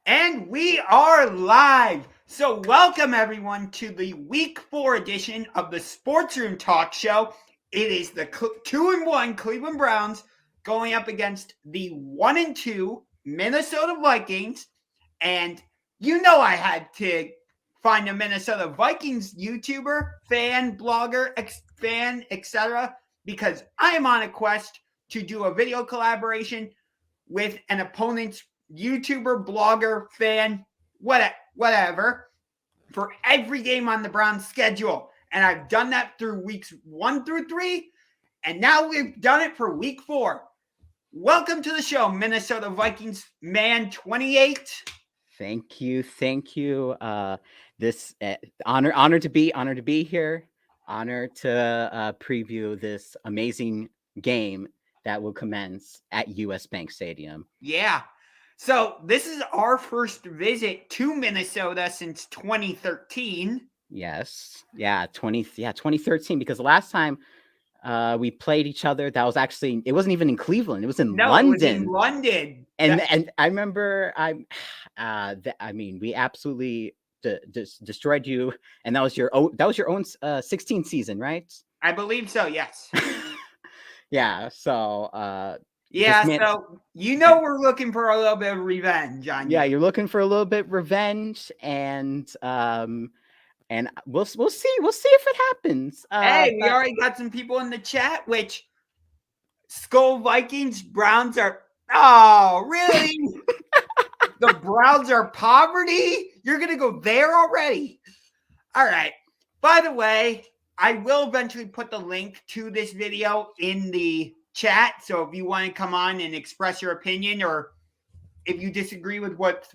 And we are live. So welcome everyone to the week 4 edition of the SportsRoom talk show. It is the 2-1 Cleveland Browns going up against the 1-2 Minnesota Vikings. And you know I had to find a Minnesota Vikings YouTuber, fan, blogger, fan, etc. because I am on a quest to do a video collaboration with an opponent's YouTuber, blogger, fan, whatever, for every game on the Browns schedule. And I've done that through weeks 1 through 3, and now we've done it for week 4. Welcome to the show, Minnesota Vikings Man 28. Thank you. This honor to be here. Honor to preview this amazing game that will commence at US Bank Stadium. Yeah. So this is our first visit to Minnesota since 2013. Yes. Yeah, 2013, because the last time we played each other, that was actually, it wasn't even in Cleveland, it was in London. It was in London. And I remember we absolutely destroyed you, and that was your own 16th season, right? I believe so, yes. Yeah, so so we're looking for a little bit of revenge on you. Yeah, you're looking for a little bit of revenge, and we'll see if it happens. We already got some people in the chat, which Skol Vikings Browns are. Oh, really? The Browns are poverty? You're gonna go there already? All right. By the way, I will eventually put the link to this video in the chat. So if you want to come on and express your opinion, or if you disagree with what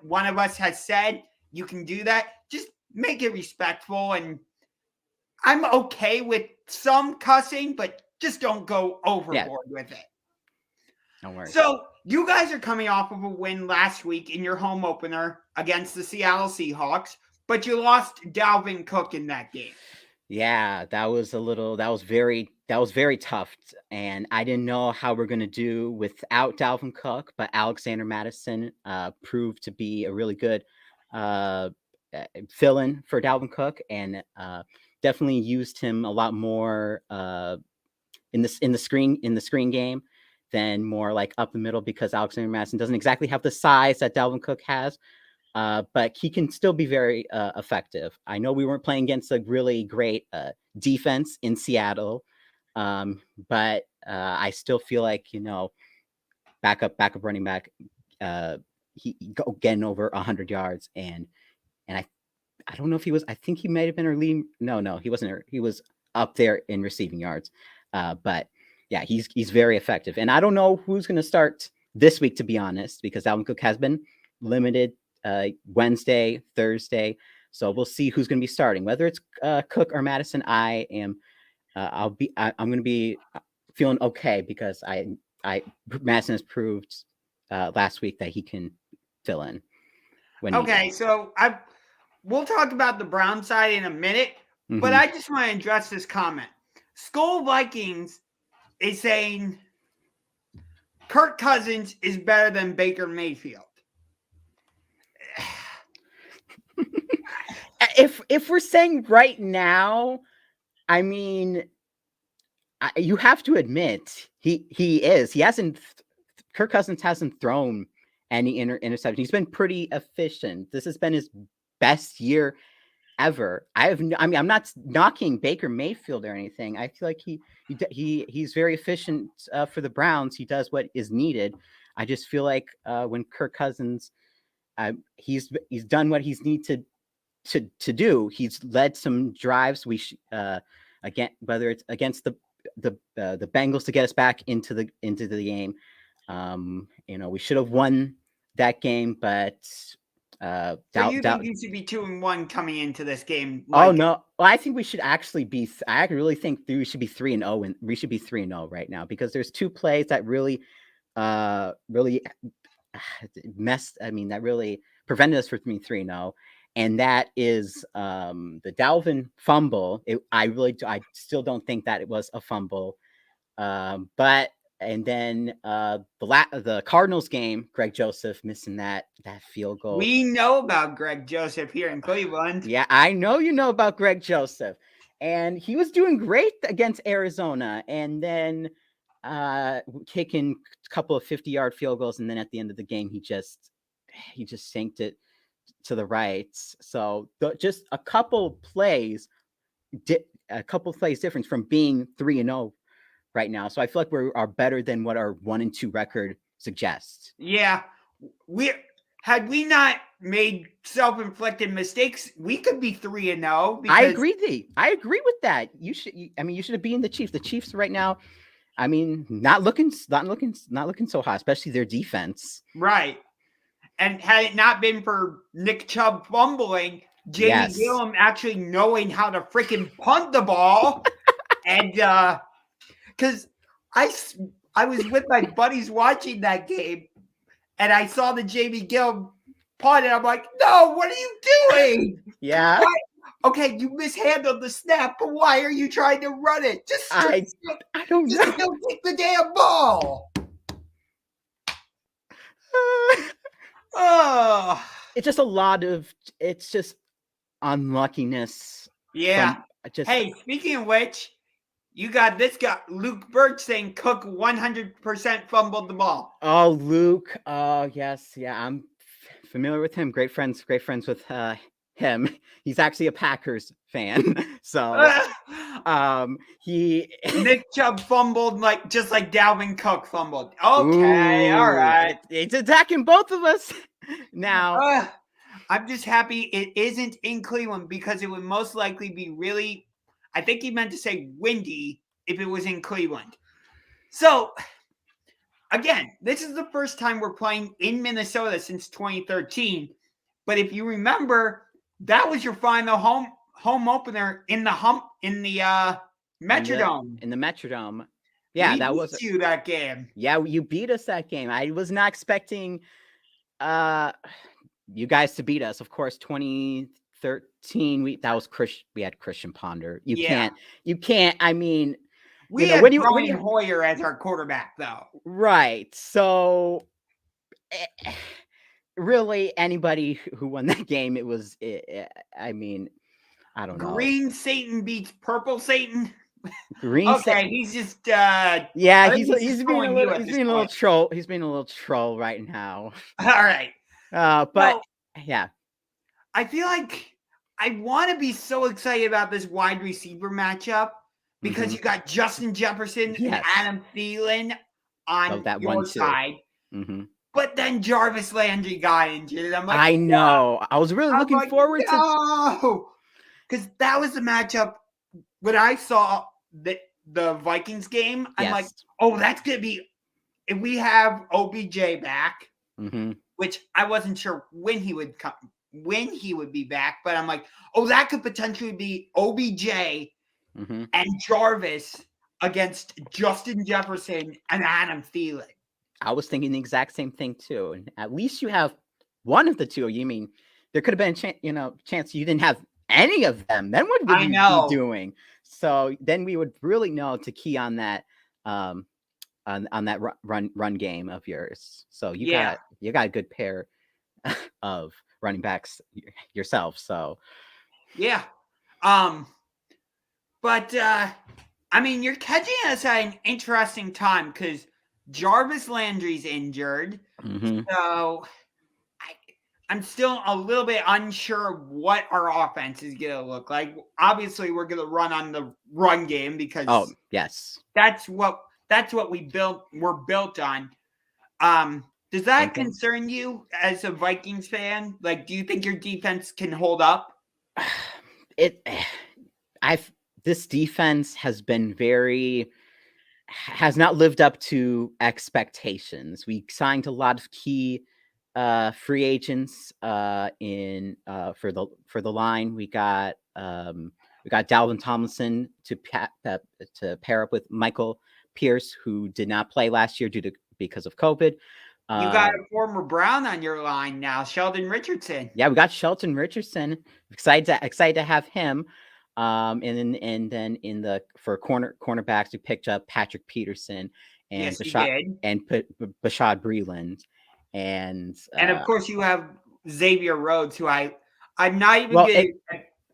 one of us has said, you can do that. Just make it respectful, and I'm okay with some cussing, but just don't go overboard with it. Don't worry. So you guys are coming off of a win last week in your home opener against the Seattle Seahawks, but you lost Dalvin Cook in that game. Yeah, that was very tough, and I didn't know how we're going to do without Dalvin Cook, but Alexander Mattison proved to be a really good fill-in for Dalvin Cook, and definitely used him a lot more in the screen game than more like up the middle, because Alexander Mattison doesn't exactly have the size that Dalvin Cook has, but he can still be very effective. I know we weren't playing against a really great defense in Seattle, but I still feel like, backup running back, he getting over 100 yards, and I don't know if he was. I think he might have been our lead. No, he wasn't. He was up there in receiving yards, but yeah, he's very effective. And I don't know who's going to start this week, to be honest, because Dalvin Cook has been limited Wednesday, Thursday, so we'll see who's going to be starting, whether it's Cook or Madison. I'm going to be feeling okay, because Madison has proved last week that he can fill in. So we'll talk about the Brown side in a minute, but I just want to address this comment. Skol Vikings is saying Kirk Cousins is better than Baker Mayfield. If we're saying right now, I mean, you have to admit he is. Kirk Cousins hasn't thrown any interception. He's been pretty efficient. This has been his best year ever. I'm not knocking Baker Mayfield or anything. I feel like he's very efficient for the Browns. He does what is needed. I just feel like when Kirk Cousins, he's done what he's needed to do. He's led some drives. Again, whether it's against the Bengals to get us back into the game. We should have won that game, but So you think you should be 2-1 coming into this game? Oh no, well, I think we should actually be. I really think we should be 3-0, and we should be 3-0 right now, because there's two plays that really messed. I mean, that really prevented us from being 3-0, and that is the Dalvin fumble. I still don't think that it was a fumble, but And then the Cardinals game, Greg Joseph missing that field goal. We know about Greg Joseph here in Cleveland. Yeah, I know you know about Greg Joseph. And he was doing great against Arizona. And then kicking a couple of 50-yard field goals. And then at the end of the game, he just sanked it to the right. So just a couple plays difference from being 3-0 right now. So I feel like we are better than what our 1-2 record suggests. Yeah, had we not made self-inflicted mistakes, we could be 3-0. I agree with that. You should have beaten the Chiefs. The Chiefs right now, I mean, not looking so hot, especially their defense. Right. And had it not been for Nick Chubb fumbling, Jamie Gillum actually knowing how to freaking punt the ball, and because I was with my buddies watching that game, and I saw the Jamie Gillum punt, and I'm like, no, what are you doing? Yeah. Why? Okay, you mishandled the snap, but why are you trying to run it? I don't know. Just don't take the damn ball. Oh, it's just unluckiness. Yeah. Hey, speaking of which, you got this guy, Luke Birch, saying Cook 100% fumbled the ball. Oh, Luke. Oh, yes. Yeah, I'm familiar with him. Great friends with him. He's actually a Packers fan. So Nick Chubb fumbled just like Dalvin Cook fumbled. Okay, all right. It's attacking both of us now. I'm just happy it isn't in Cleveland because it would most likely be really, I think he meant to say windy if it was in Cleveland. So, again, this is the first time we're playing in Minnesota since 2013. But if you remember, that was your final home opener in the Metrodome. In the Metrodome. Yeah, that was you that game. Yeah, you beat us that game. I was not expecting you guys to beat us. Of course, 2013 we had Christian Ponder. You can't. I mean, we had Brian Hoyer as our quarterback, though. Right. So really, anybody who won that game, I mean, I don't know. Green Satan beats Purple Satan. Satan. He's just he's being a little troll. He's being a little troll right now. All right. Yeah. I feel like I want to be so excited about this wide receiver matchup because you got Justin Jefferson and Adam Thielen on that your side. Mm-hmm. But then Jarvis Landry got injured. I'm like, I know. No. I was really looking forward to because that was the matchup when I saw the Vikings game. I'm like, oh, that's gonna be if we have OBJ back, which I wasn't sure when he would be back, but I'm like, oh, that could potentially be OBJ and Jarvis against Justin Jefferson and Adam Thielen. I was thinking the exact same thing too. And at least you have one of the two. You mean there could have been a chance you didn't have any of them. Then what would you be doing? So then we would really know to key on that on that run game of yours. So you got a good pair of running backs yourself. So yeah. But I mean, you're catching us at an interesting time because Jarvis Landry's injured. So I'm still a little bit unsure of what our offense is going to look like. Obviously, we're going to run on the run game because that's what we're built on. Does that concern you as a Vikings fan? Like, do you think your defense can hold up? This defense has not lived up to expectations. We signed a lot of key free agents for the line. We got Dalvin Tomlinson to pair up with Michael Pierce, who did not play last year because of COVID. You got a former Brown on your line now, Sheldon Richardson. Yeah, we got Sheldon Richardson. Excited to have him. And then for cornerbacks, we picked up Patrick Peterson and Yes, he did. Bashad Breeland, and Of course, you have Xavier Rhodes, who I'm not even well,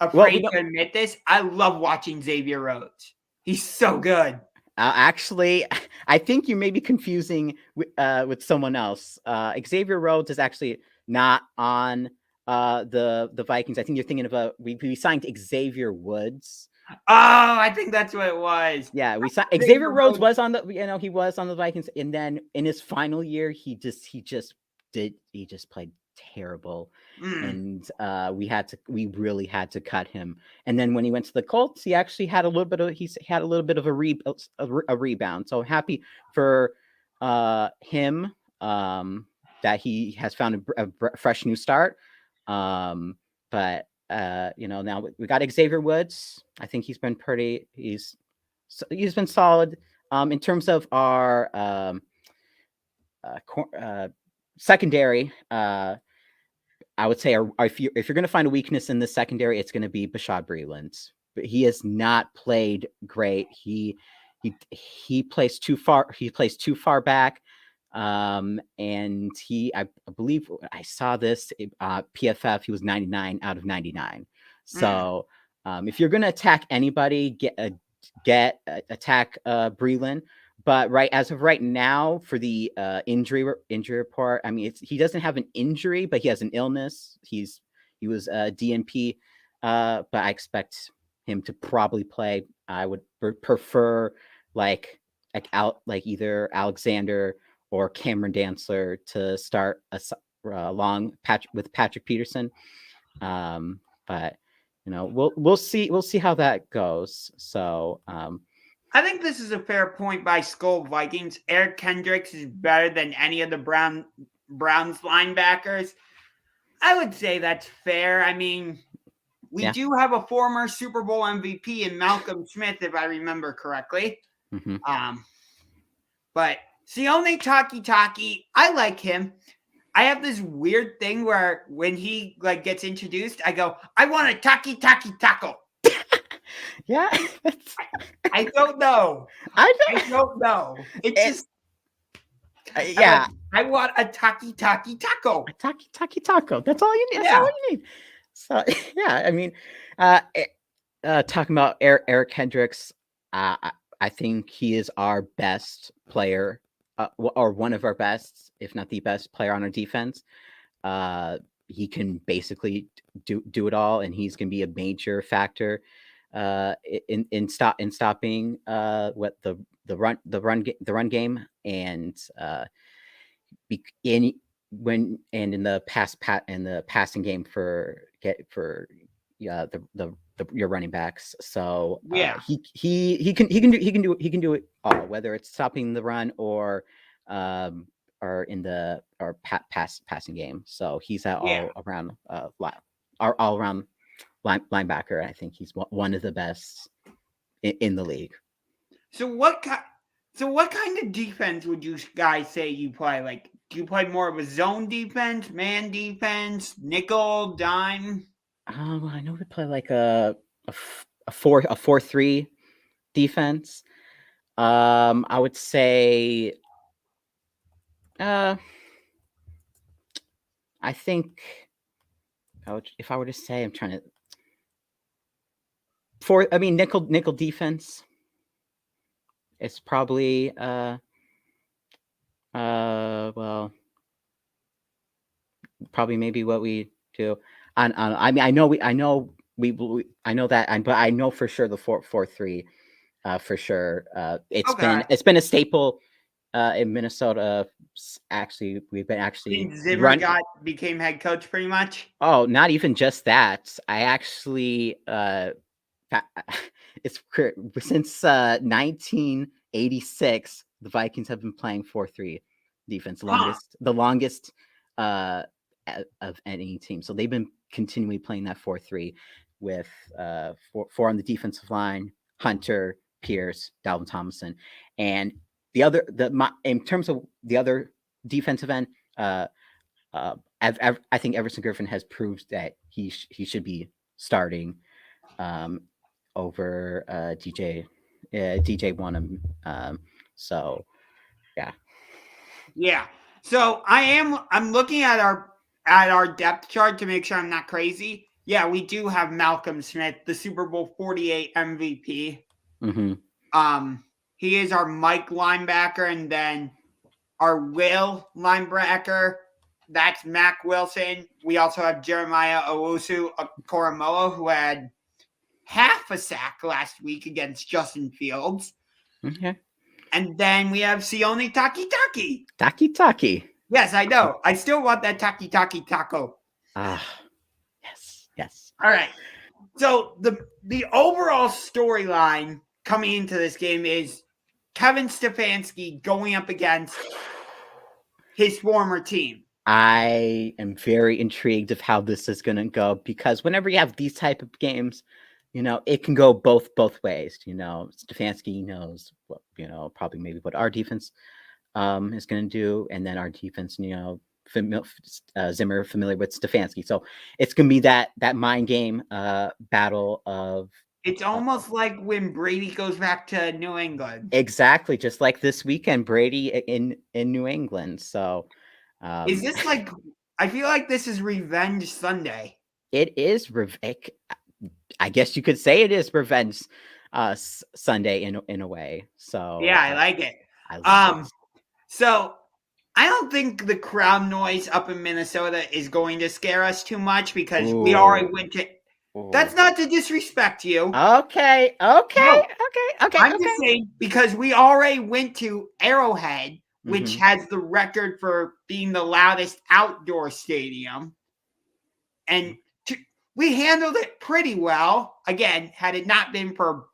afraid we to admit this. I love watching Xavier Rhodes. He's so good. Actually, I think you may be confusing with someone else. Xavier Rhodes is actually not on the Vikings. I think you're thinking of we signed Xavier Woods. Oh, I think that's what it was. Yeah, we signed Xavier Rhodes was on the he was on the Vikings, and then in his final year he just played terrible. And we really had to cut him. And then when he went to the Colts, he actually had a little bit of a rebound. So happy for him that he has found a fresh new start. But now we got Xavier Woods. I think he's been solid in terms of our secondary. I would say if you're going to find a weakness in the secondary, it's going to be Bashad Breeland. But he has not played great. He plays too far. He plays too far back. And I believe I saw this PFF. He was 99 out of 99. So if you're going to attack anybody, attack Breeland. But as of right now, for the injury report, I mean, he doesn't have an injury, but he has an illness. He was DNP, but I expect him to probably play. I would prefer either Alexander or Cameron Dantzler to start along with Patrick Peterson. But we'll see how that goes. So. I think this is a fair point by Skol Vikings. Eric Kendricks is better than any of the Browns linebackers. I would say that's fair. I mean, we do have a former Super Bowl MVP in Malcolm Smith, if I remember correctly. Mm-hmm. But Sione Takitaki, I like him. I have this weird thing where when he gets introduced, I go, I want a taki taco. Yeah. I don't know. I don't know. It's just yeah. I want a taki taco. A taki taco. That's all you need. That's all you need. So yeah, I mean, talking about Eric Kendricks, I think he is our best player, or one of our best, if not the best player on our defense. He can basically do it all, and he's going to be a major factor in stopping the run game, and in the passing game for your running backs. So he can do it all, whether it's stopping the run or in the passing game. So he's all around linebacker. I think he's one of the best in the league. So what kind of defense would you guys say you play? Like, do you play more of a zone defense, man defense, nickel, dime? I know we play like a 4-3 defense. I would say, I think if I were to say, I'm trying to nickel defense. It's probably probably maybe what we do. I mean, I know that, but I know for sure the 4-3, for sure. It's been a staple in Minnesota. Actually, we've been Zimmer became head coach pretty much. Oh, not even just that. I actually it's since 1986 the Vikings have been playing 4-3 defense, the longest of any team. So they've been continually playing that 4-3 with four on the defensive line: Hunter, Pierce, Dalvin Tomlinson, and in terms of the other defensive end, I think Everson Griffin has proved that he should be starting over DJ Wonnum. So Yeah. Yeah. So I'm looking at our depth chart to make sure I'm not crazy. Yeah, we do have Malcolm Smith, the Super Bowl 48 MVP. Mm-hmm. He is our Mike linebacker, and then our Will linebacker, that's Mac Wilson. We also have Jeremiah Owusu Koromoa, who had half a sack last week against Justin Fields. Okay. And then we have Sione Takitaki. Taki. Yes, I know. I still want that Taki taco. Yes. All right. So the overall storyline coming into this game is Kevin Stefanski going up against his former team. I am very intrigued of how this is going to go, because whenever you have these type of games, it can go both ways. Stefanski knows what, probably maybe what our defense is going to do, and then our defense, Zimmer familiar with Stefanski, so it's going to be that mind game battle of. It's almost like when Brady goes back to New England. Exactly, just like this weekend, Brady in New England. So, is this like? I feel like this is Revenge Sunday. It is I guess you could say it is Revenge Sunday in a way. So yeah, I like it. I love it. So I don't think the crowd noise up in Minnesota is going to scare us too much, because we already went to. That's not to disrespect you. Okay. No, I'm just saying, because we already went to Arrowhead, which has the record for being the loudest outdoor stadium. And we handled it pretty well. Again, had it not been for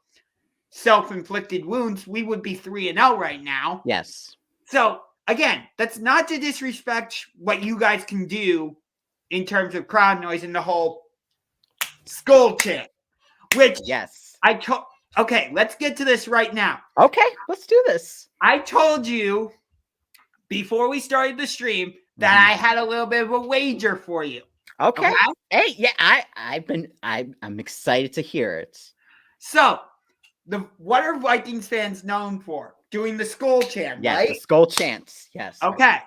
self-inflicted wounds, we would be 3-0 right now. Yes. So, again, that's not to disrespect what you guys can do in terms of crowd noise and the whole Skol chant, which yes, okay, let's get to this right now. Okay, let's do this. I told you before we started the stream that I had a little bit of a wager for you. Okay. Hey, yeah, I'm excited to hear it. So, what are Vikings fans known for? Doing the Skol chant, yes, right? The Skol chants, yes. Okay.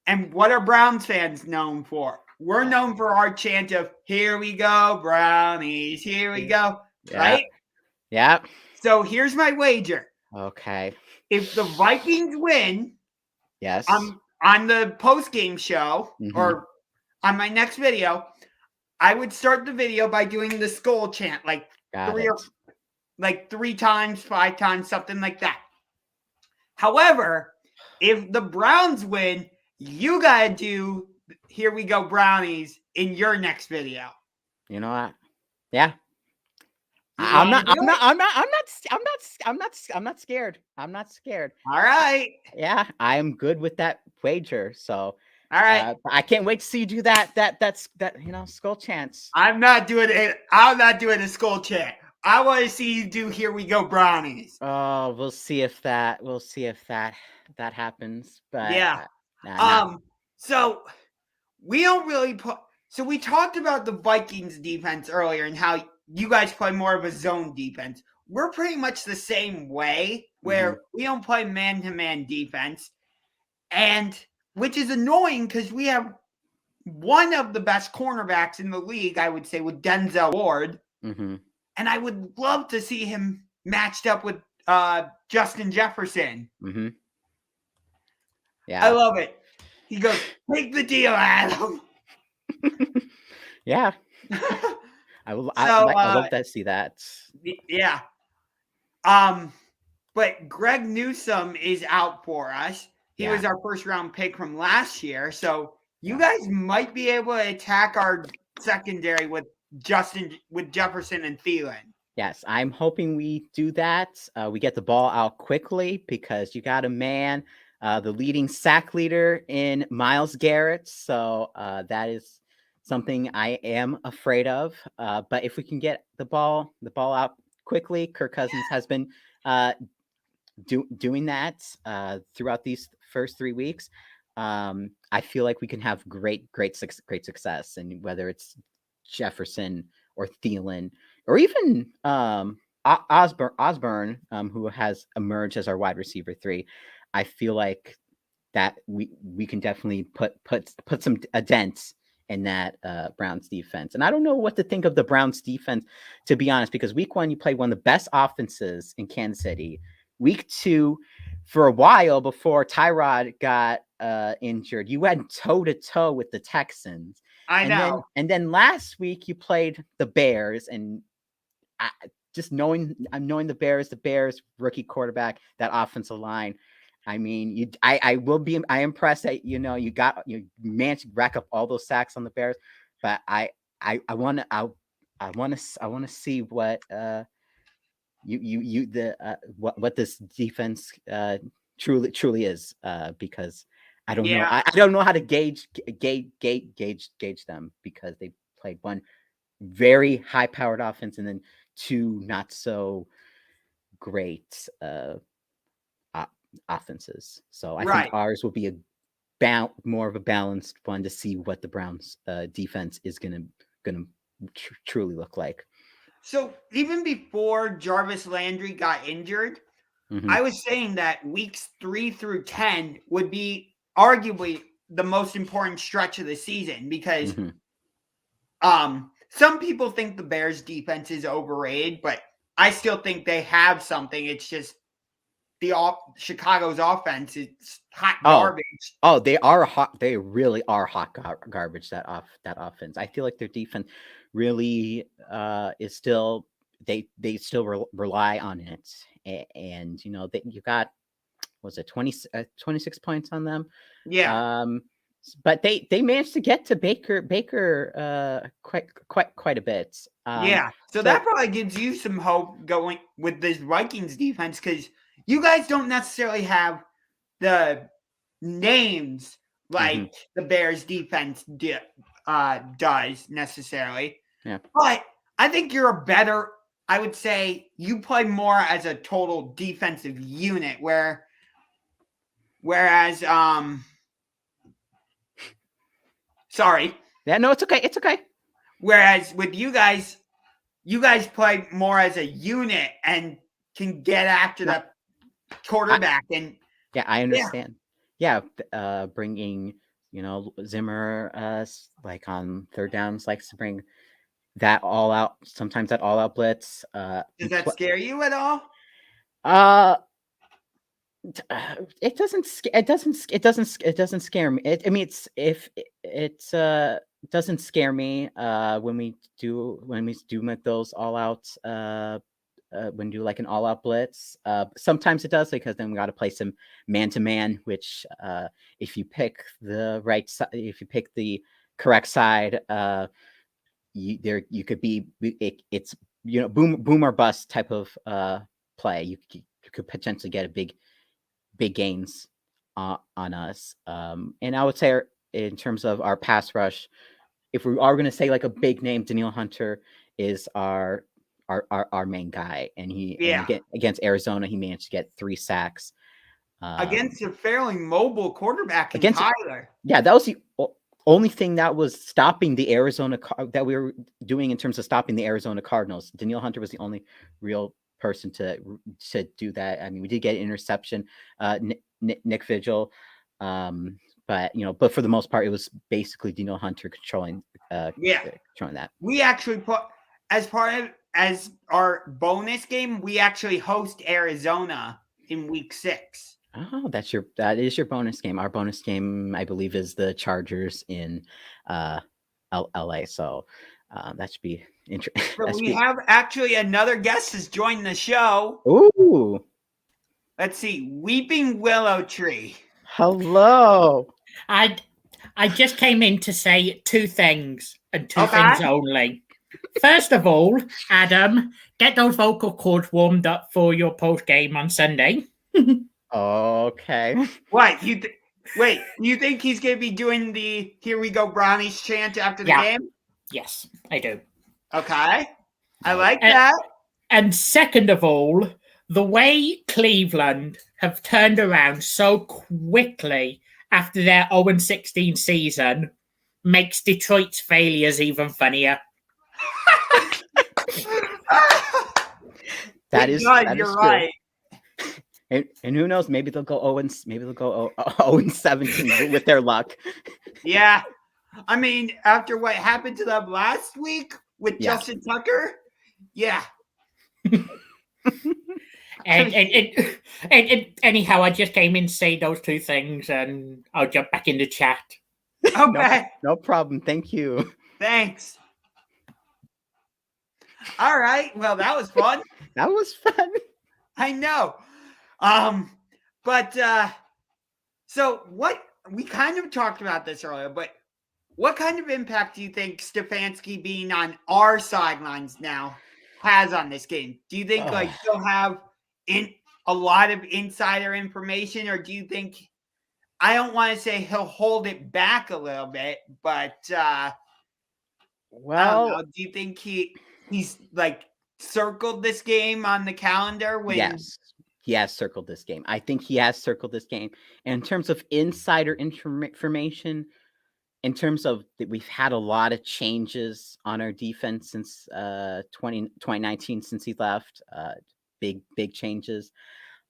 And what are Browns fans known for? We're known for our chant of, here we go, Brownies, here we go, right? Yeah. So here's my wager. Okay. If the Vikings win, yes, on the post-game show or on my next video, I would start the video by doing the Skol chant, like three times, 5 times, something like that. However, if the Browns win, you gotta do "Here We Go Brownies" in your next video. You know what? Yeah. I'm not scared. I'm not scared. All right. Yeah, I am good with that wager. So all right. I can't wait to see you do that Skol chants. I'm not doing it. I'm not doing a Skol chant. I want to see you do "Here We Go Brownies." Oh, we'll see if that happens. But yeah. So we don't really so we talked about the Vikings defense earlier and how you guys play more of a zone defense. We're pretty much the same way, where we don't play man-to-man defense, and which is annoying because we have one of the best cornerbacks in the league, I would say, with Denzel Ward. And I would love to see him matched up with Justin Jefferson. Yeah, I love it. He goes, "Take the deal, Adam." yeah. I love to see that. Yeah. But Greg Newsome is out for us. He was our first round pick from last year. So you guys might be able to attack our secondary with Jefferson and Thielen. Yes, I'm hoping we do that. We get the ball out quickly, because you got a man, the leading sack leader in Myles Garrett. So that is something I am afraid of. But if we can get the ball out quickly, Kirk Cousins has been doing that throughout these first 3 weeks. I feel like we can have great success, and whether it's Jefferson or Thielen or even Osborne, who has emerged as our wide receiver 3. I feel like that we can definitely put some dents in that Browns defense. And I don't know what to think of the Browns defense, to be honest, because week 1 you played one of the best offenses in Kansas City. Week 2, for a while before Tyrod got injured, you went toe-to-toe with the Texans. I know. Then last week you played the Bears, and knowing the Bears rookie quarterback, that offensive line. I mean, I am impressed that you managed to rack up all those sacks on the Bears, but I want to see what what this defense truly is, because I don't know. I don't know how to gauge them, because they played one very high powered offense and then 2 not so great offenses. So I think ours will be more of a balanced one to see what the Browns defense is gonna truly look like. So even before Jarvis Landry got injured, I was saying that weeks 3 through 10 would be arguably the most important stretch of the season, because some people think the Bears defense is overrated, but I still think they have something. It's just Chicago's offense is hot garbage. Oh, they are hot. They really are hot garbage. That offense. I feel like their defense really is still. They still rely on it, and you got, was it 26 points on them? Yeah. But they managed to get to Baker quite a bit. So that probably gives you some hope going with this Vikings defense, because you guys don't necessarily have the names like the Bears defense does necessarily. Yeah. But I think you're a better, I would say you play more as a total defensive unit, whereas sorry. Yeah, no, it's okay. It's okay. Whereas with you guys play more as a unit and can get after the quarterback. I understand. Yeah, bringing Zimmer like on third downs likes to bring that all out. Sometimes that all out blitz. Does that scare you at all? It doesn't scare me. It doesn't scare me when we do make those all out when do like an all out blitz. Sometimes it does, because then we got to play some man to man, which if you pick the right side, if you pick the correct side, you could be it's boom or bust type of play. You could potentially get a big gains on us. And I would say in terms of our pass rush, if we are going to say like a big name, Danielle Hunter is our main guy, and against Arizona he managed to get 3 sacks against a fairly mobile quarterback in Tyler. Yeah, that was the only thing that was stopping the Arizona that we were doing in terms of stopping the Arizona Cardinals. Danielle Hunter was the only real person to do that. I mean, we did get an interception, Nick Vigil, but for the most part, it was basically Danielle Hunter controlling that. We actually put as our bonus game, we actually host Arizona in week 6. Oh, that is your bonus game. Our bonus game, I believe, is the Chargers in LA. So that should be interesting. So we have actually another guest has joined the show. Ooh. Let's see, Weeping Willow Tree. Hello. I just came in to say 2 things, and 2 things only. First of all, Adam, get those vocal cords warmed up for your post game on Sunday. Okay. What? You think he's going to be doing the "Here We Go Brownies" chant after the game? Yes, I do. Okay. I like that. And second of all, the way Cleveland have turned around so quickly after their 0-16 season makes Detroit's failures even funnier. That is you're right. And who knows? Maybe they'll go 0-17 with their luck. Yeah. I mean, after what happened to them last week with Justin Tucker, yeah. And anyhow, I just came in to say those two things, and I'll jump back in the chat. Okay. No problem. Thank you. Thanks. All right. Well, that was fun. That was fun. I know. But so what we kind of talked about this earlier, but what kind of impact do you think Stefanski being on our sidelines now has on this game? Do you think like he'll have a lot of insider information, or do you think, I don't want to say he'll hold it back a little bit, but well, I don't know. Do you think he's like circled this game on the calendar when? Yes. He has circled this game. I think he has circled this game. And in terms of insider information, in terms of that, we've had a lot of changes on our defense since 2019, since he left. Big changes.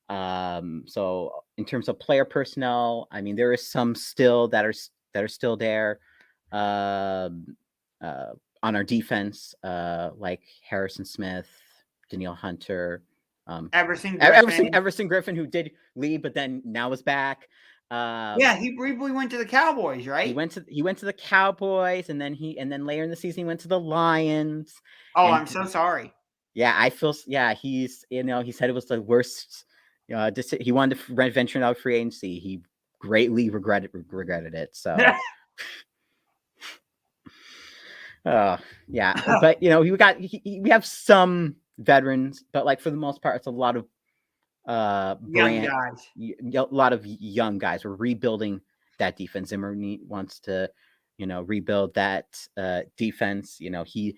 So in terms of player personnel, I mean, there is some still that are still there on our defense, like Harrison Smith, Danielle Hunter, Everson Griffin, who did leave, but then now is back. Yeah, he briefly went to the Cowboys, right? He went to the Cowboys, and then later in the season he went to the Lions. Oh, I'm so sorry. Yeah, I feel. Yeah, he said it was the worst. He wanted to venture out free agency. He greatly regretted it. So. Yeah, but we have some veterans, but like for the most part, it's a lot of young guys. A lot of young guys. We're rebuilding that defense. Zimmer wants to, rebuild that defense. The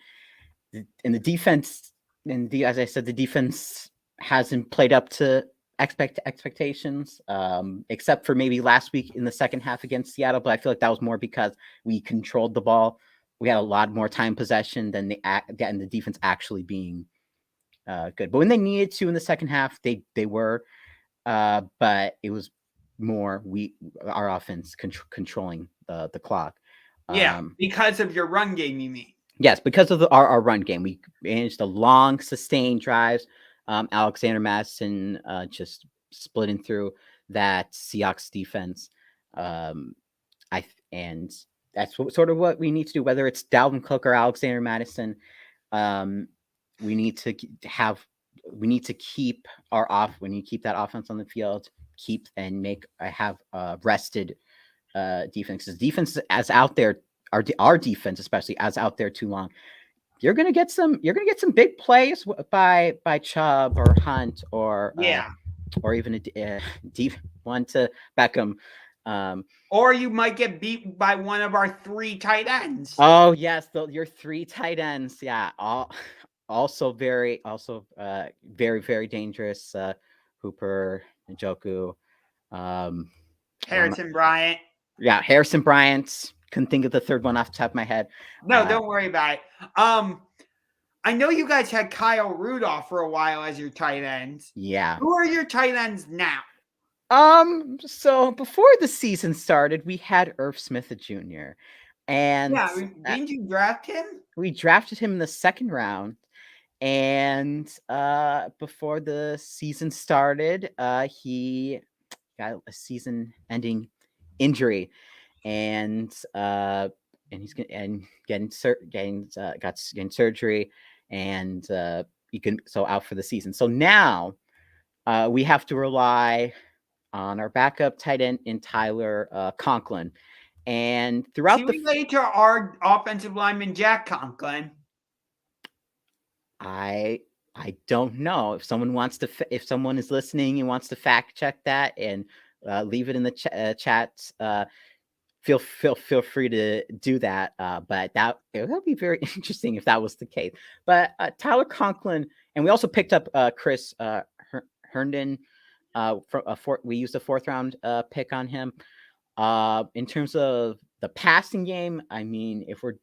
defense, as I said, the defense hasn't played up to expectations, except for maybe last week in the second half against Seattle. But I feel like that was more because we controlled the ball. We had a lot more time possession than the defense actually being good. But when they needed to in the second half, they were. But it was more our offense controlling the clock. Yeah, because of your run game, you mean? Yes, because of our run game. We managed the long, sustained drives. Alexander Madison just splitting through that Seahawks defense. And that's sort of what we need to do, whether it's Dalvin Cook or Alexander Madison. We need to keep that offense on the field, have rested defense. Defense as out there, our defense especially as out there too long. You're gonna get some big plays by Chubb or Hunt or even a deep one to Beckham. Or you might get beat by one of our 3 tight ends. Oh yes, your 3 tight ends. Yeah, also very very dangerous. Hooper, Njoku, Harrison Bryant. Yeah, Harrison Bryant. Couldn't think of the third one off the top of my head. No, don't worry about it. I know you guys had Kyle Rudolph for a while as your tight ends. Yeah. Who are your tight ends now? So before the season started, we had Irv Smith Jr. And didn't you draft him? We drafted him in the second round. And before the season started, he got a season-ending injury, and he's getting surgery, and out for the season. So now we have to rely on our backup tight end in Tyler Conklin, and throughout he related to our offensive lineman Jack Conklin. I don't know. If someone is listening and wants to fact check that and leave it in the chats, feel free to do that. But that would be very interesting if that was the case. But Tyler Conklin, and we also picked up Chris Herndon. We used a 4th round pick on him. In terms of the passing game, I mean, if we're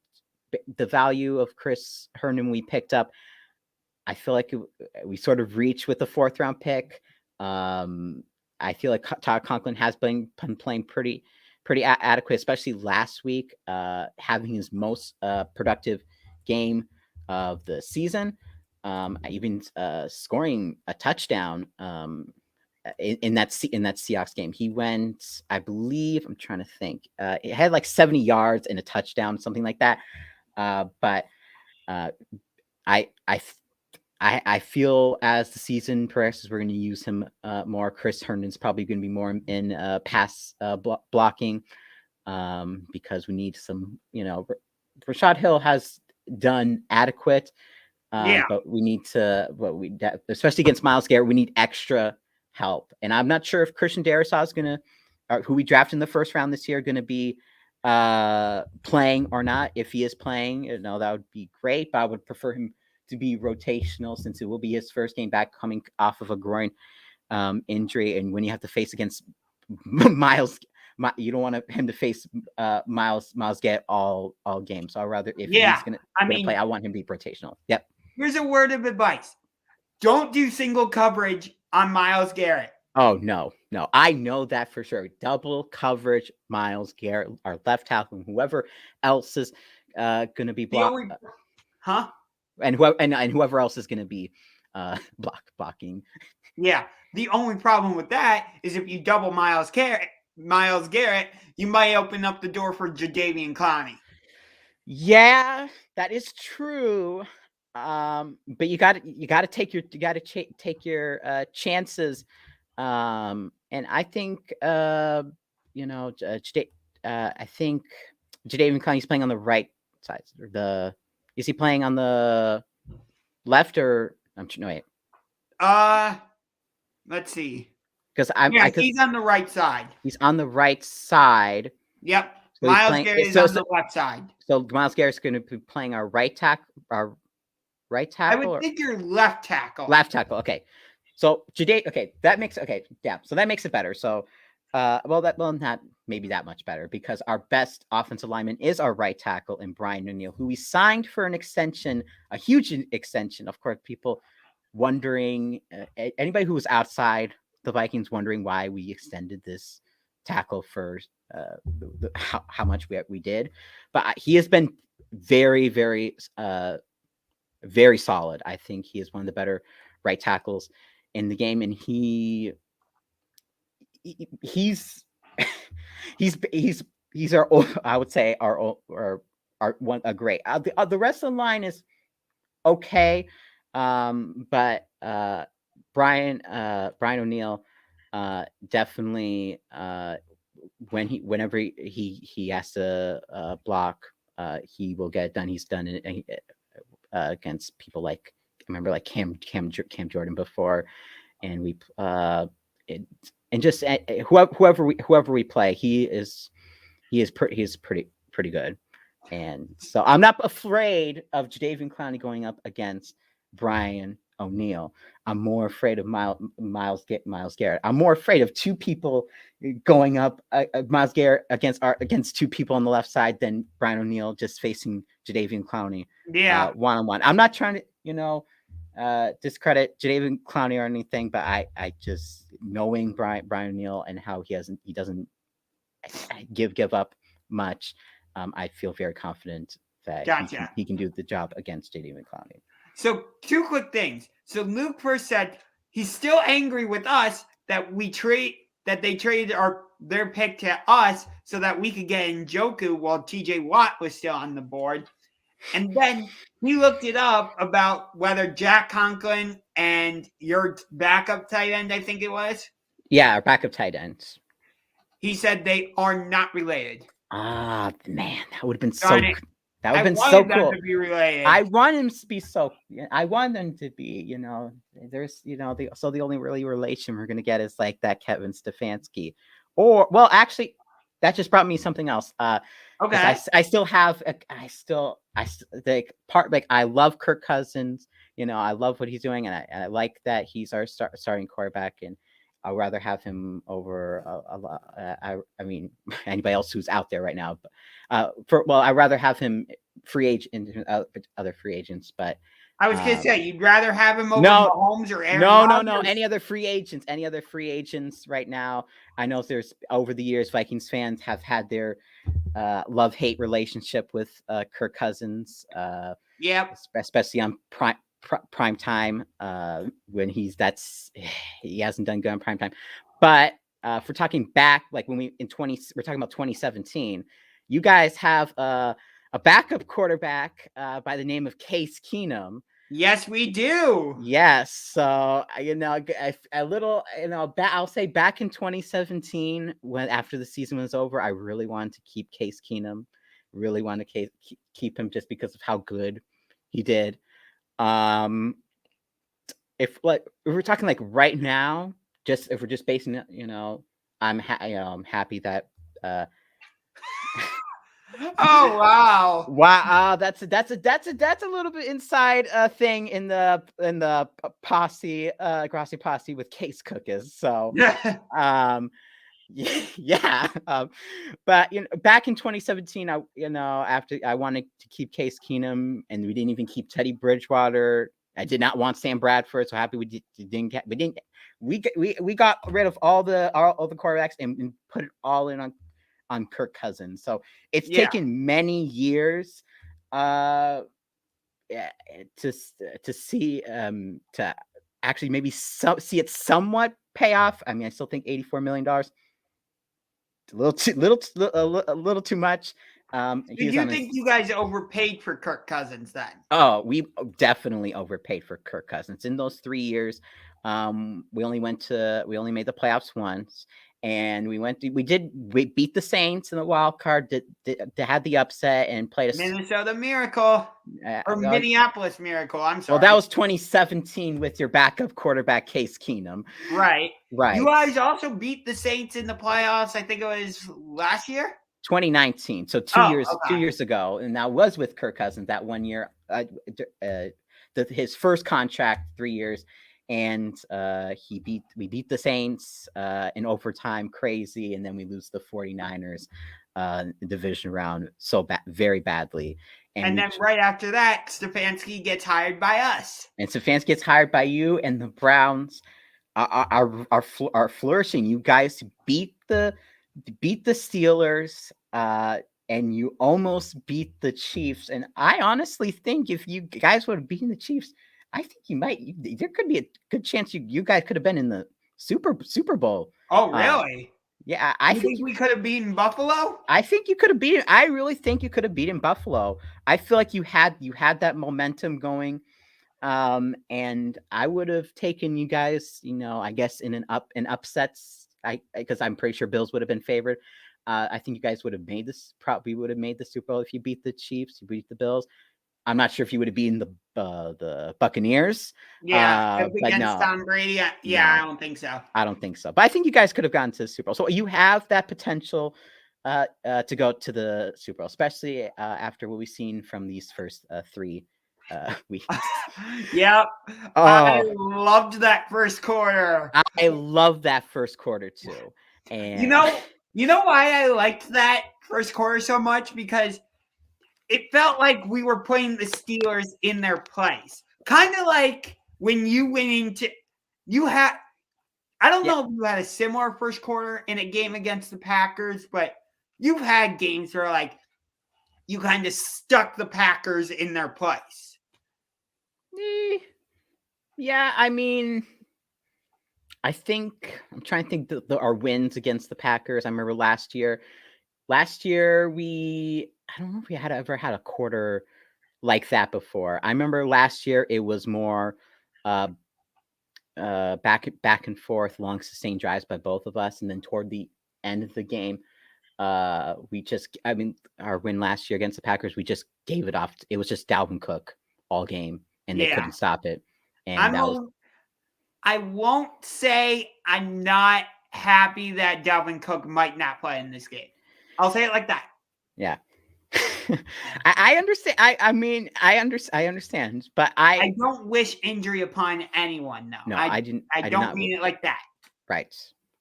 the value of Chris Herndon we picked up, I feel like we sort of reached with the 4th round pick. I feel like Todd Conklin has been playing pretty adequate, especially last week, having his most productive game of the season. Even scoring a touchdown in that Seahawks game. He went, I believe, I'm trying to think, it had like 70 yards and a touchdown, something like that. But I feel as the season progresses, we're going to use him more. Chris Herndon's probably going to be more in pass blocking because we need some, Rashad Hill has done adequate, but we need to, especially against Myles Garrett, we need extra help. And I'm not sure if Christian Darrisaw is going to, who we drafted in the first round this year, going to be playing or not. If he is playing, that would be great, but I would prefer him to be rotational since it will be his first game back coming off of a groin injury. And when you have to face against Myles, you don't want him to face Myles Garrett all game. So I'd rather, if he's going to play, I want him to be rotational. Yep. Here's a word of advice. Don't do single coverage on Myles Garrett. Oh, no. I know that for sure. Double coverage, Myles Garrett, our left tackle, whoever else is going to be blocked. And whoever else is going to be blocking. Yeah. The only problem with that is if you double Myles Garrett, you might open up the door for Jadeveon Clowney. Yeah, that is true. But you got to take your chances. And I think I think Jadeveon Clowney's playing on the right side. Is he playing on the left or no? Wait. Let's see. Because he's on the right side. He's on the right side. Yep. So Myles Garrett is on the left side. So Myles Garrett's going to be playing our right tackle. I would think you're left tackle. Left tackle. Okay. So Jade. Okay, that makes So that makes it better. So, not maybe that much better because our best offensive lineman is our right tackle in Brian O'Neill, who we signed for an extension, a huge extension. Of course, people wondering, anybody who was outside the Vikings wondering why we extended this tackle for how much we did, but he has been very, very, very solid. I think he is one of the better right tackles in the game, and he's our, I would say our one a great. The rest of the line is okay, but Brian O'Neill definitely whenever he has to block, he will get it done. He's done it against people like, I remember like Cam Jordan before, and we and just whoever we play, he is pretty good. And so I'm not afraid of Jadeveon Clowney going up against Brian O'Neill. I'm more afraid of Myles Garrett. I'm more afraid of two people going up Myles Garrett against two people on the left side than Brian O'Neill just facing Jadeveon Clowney. Yeah, one-on-one. I'm not trying to discredit Jadeveon Clowney or anything, but I just, knowing Brian O'Neill and how he doesn't give up much. I feel very confident that he can do the job against Jadeveon Clowney. So 2 quick things. So Luke first said he's still angry with us that they traded their pick to us so that we could get Njoku while TJ Watt was still on the board. And then he looked it up about whether Jack Conklin and your backup tight end, I think it was. Yeah, our backup tight ends. He said they are not related. Ah, man, that would have been so. That would have been so cool. To be related. I want them to be so. I want them to be. There's. The only really relation we're gonna get is like that Kevin Stefanski, or actually, that just brought me something else. Okay. I still have. I love Kirk Cousins. I love what he's doing, and I like that he's our starting quarterback, and I'd rather have him over I mean anybody else who's out there right now. But I'd rather have him free agent, other free agents. But I was gonna say you'd rather have him over No, Mahomes or Aaron no, Rodgers? Any other free agents right now? I know there's over the years Vikings fans have had their love-hate relationship with Kirk Cousins. Yep. Especially on prime time when he hasn't done good on prime time. But if we're talking back, like when we're talking about 2017, you guys have a backup quarterback by the name of Case Keenum. Yes, we do. Yes. So, I'll say back in 2017, after the season was over, I really wanted to keep Case Keenum. Really wanted to keep him just because of how good he did. If we're talking like right now, if we're just basing it, I'm happy that. Oh wow! Wow, that's a little bit inside thing in the posse, Grassy posse with Case Cookers. So, yeah. But back in 2017, after I wanted to keep Case Keenum, and we didn't even keep Teddy Bridgewater. I did not want Sam Bradford, so happy we got rid of all the quarterbacks and put it all in on Kirk Cousins. So it's taken many years to see to actually maybe see it somewhat pay off. I mean, I still think $84 million a little too much. Do you think you guys overpaid for Kirk Cousins then? Oh, we definitely overpaid for Kirk Cousins. In those 3 years, we only made the playoffs once, and we beat the Saints in the wild card. Had the upset and played a Minnesota Miracle or Minneapolis Miracle. I'm sorry. Well, that was 2017 with your backup quarterback Case Keenum. Right. Right. You guys also beat the Saints in the playoffs. I think it was last year. 2019, so 2 years ago, and that was with Kirk Cousins that 1 year, his first contract, 3 years, and we beat the Saints in overtime, crazy, and then we lose the 49ers division round very badly. And then right after that, Stefanski gets hired by us. And Stefanski gets hired by you, and the Browns are flourishing. You guys beat the Steelers, and you almost beat the Chiefs. And I honestly think if you guys would have beaten the Chiefs, I think there could be a good chance you guys could have been in the Super Bowl. Oh, really? Yeah, I think we could have beaten Buffalo. I think you could have beaten. I really think you could have beaten Buffalo. I feel like you had that momentum going. And I would have taken you guys, I guess in upsets. Because I'm pretty sure Bills would have been favored. I think you guys would have made this. Probably would have made the Super Bowl if you beat the Chiefs. You beat the Bills. I'm not sure if you would have beaten the Buccaneers. Yeah, against Tom Brady. Yeah, I don't think so. I don't think so. But I think you guys could have gone to the Super Bowl. So you have that potential to go to the Super Bowl, especially after what we've seen from these first 3 weeks. Yep. Oh, I loved that first quarter. I love that first quarter too. And you know why I liked that first quarter so much? Because it felt like we were putting the Steelers in their place. Kind of like when you went into I don't know if you had a similar first quarter in a game against the Packers, but you've had games where like you kind of stuck the Packers in their place. Yeah, I mean, I think I'm trying to think our wins against the Packers. I remember last year I don't know if we ever had a quarter like that before. I remember last year it was more back and forth, long sustained drives by both of us, and then toward the end of the game, our win last year against the Packers, we just gave it off. It was just Dalvin Cook all game, and they couldn't stop it. And I won't say I'm not happy that Dalvin Cook might not play in this game. I'll say it like that. Yeah. I understand. I understand, but I don't wish injury upon anyone. No, I don't mean it like that. Right.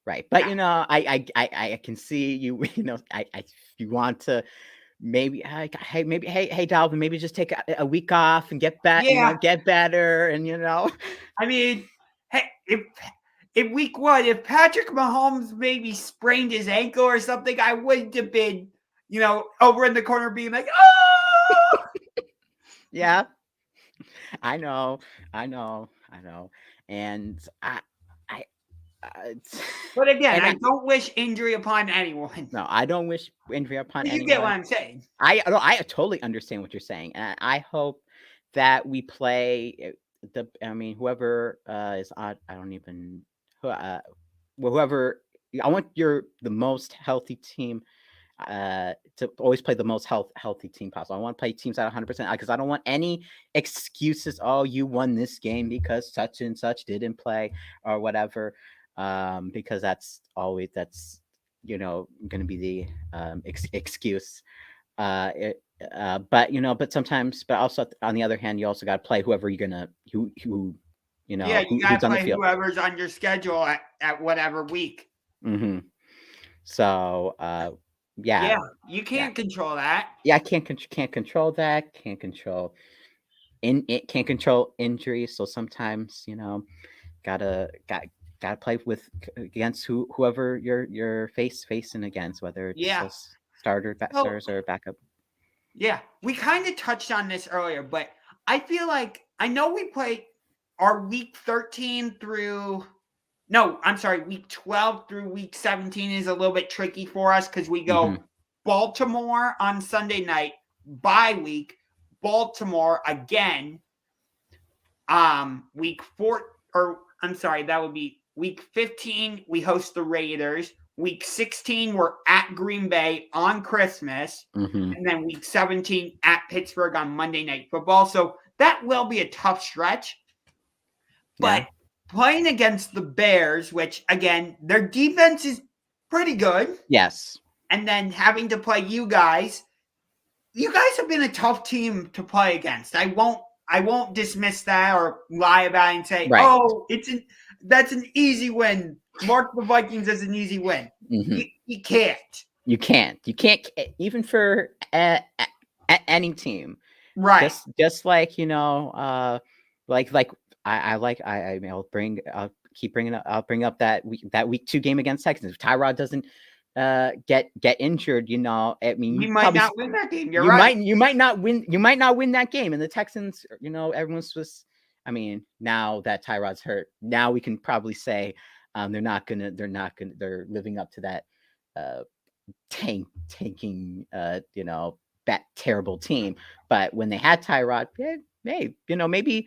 But I can see you. If you want to maybe hey Dalvin, maybe just take a week off and get back, Yeah. get better, and I mean, hey, if week 1, if Patrick Mahomes maybe sprained his ankle or something, I wouldn't have been, over in the corner being like, oh. Yeah, I know, and But again, and I don't wish injury upon anyone. no, I don't wish injury upon You anyone. get what I'm saying? I totally understand what you're saying, and I hope that we play whoever is I don't even whoever I want the most healthy team to always play the most healthy team possible. I want to play teams at 100% because I don't want any excuses. Oh, you won this game because such and such didn't play or whatever. Because that's going to be the excuse. But sometimes, but also on the other hand, you also got to play whoever you're gonna who you got to play whoever's on your schedule at whatever week. Mm-hmm. So yeah, you can't control that. Yeah, I can't control that. Can't control injuries. So sometimes gotta play against whoever you're facing against, whether it's starters or backup. Yeah, we kind of touched on this earlier, but I feel like I know we played our week 13 through. No, I'm sorry, week 12 through week 17 is a little bit tricky for us because we go Baltimore on Sunday night, bye week, Baltimore again. Week 4, or I'm sorry, that would be week 15. We host the Raiders. Week 16, we're at Green Bay on Christmas, and then week 17 at Pittsburgh on Monday Night Football. So that will be a tough stretch, but. Playing against the Bears, which, again, their defense is pretty good. Yes. And then having to play you guys have been a tough team to play against. I won't dismiss that or lie about it and say, that's an easy win. Mark the Vikings as an easy win. You can't. You can't even for any team. Right. Just like, I'll bring up that week 2 game against Texans. If Tyrod doesn't get injured, I mean, you might not win that game. You might not win that game. And the Texans, everyone's just, I mean, now that Tyrod's hurt, now we can probably say they're living up to that tanking that terrible team. But when they had Tyrod, maybe they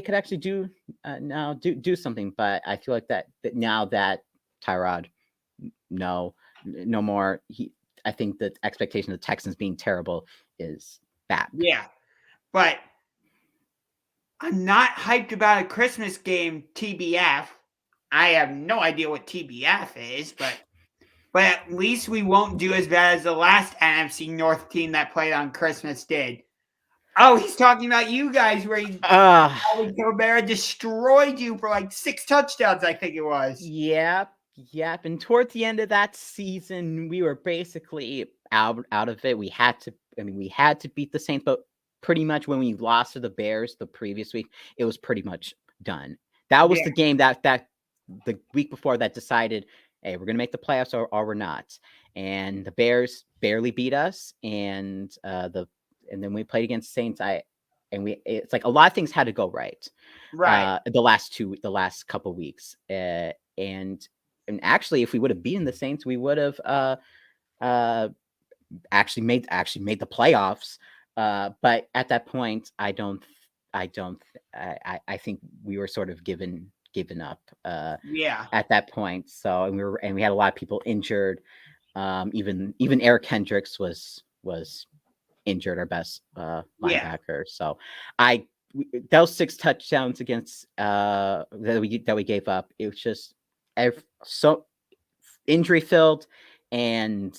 could actually do something. But I feel like that now that Tyrod, no more. I think the expectation of the Texans being terrible is bad. Yeah, but I'm not hyped about a Christmas game. TBF. I have no idea what TBF is, but at least we won't do as bad as the last NFC North team that played on Christmas did. Oh, he's talking about you guys where Gobert destroyed you for like 6 touchdowns, I think it was. Yep. And toward the end of that season, we were basically out of it. We had to beat the Saints, but pretty much when we lost to the Bears the previous week, it was pretty much done. That was the game that the week before that decided, hey, we're gonna make the playoffs or we're not. And the Bears barely beat us, and then we played against Saints. It's like a lot of things had to go right. Right. The last couple weeks, and actually, if we would have beaten the Saints, we would have actually made the playoffs. But at that point, I think we were sort of given up. At that point, so and we had a lot of people injured. Even Eric Hendricks was injured, our best linebacker. So those 6 touchdowns against that we gave up, it was just so injury filled, and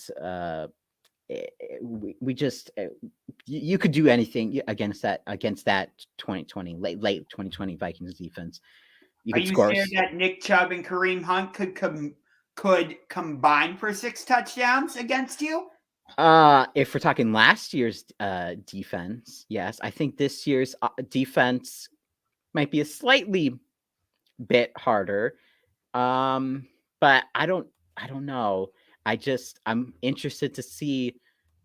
we just you could do anything against that 2020 late 2020 Vikings defense. Are you scared that Nick Chubb and Kareem Hunt could could combine for 6 touchdowns against you? If we're talking last year's defense, yes. I think this year's defense might be a slightly bit harder. But I don't know. I'm interested to see.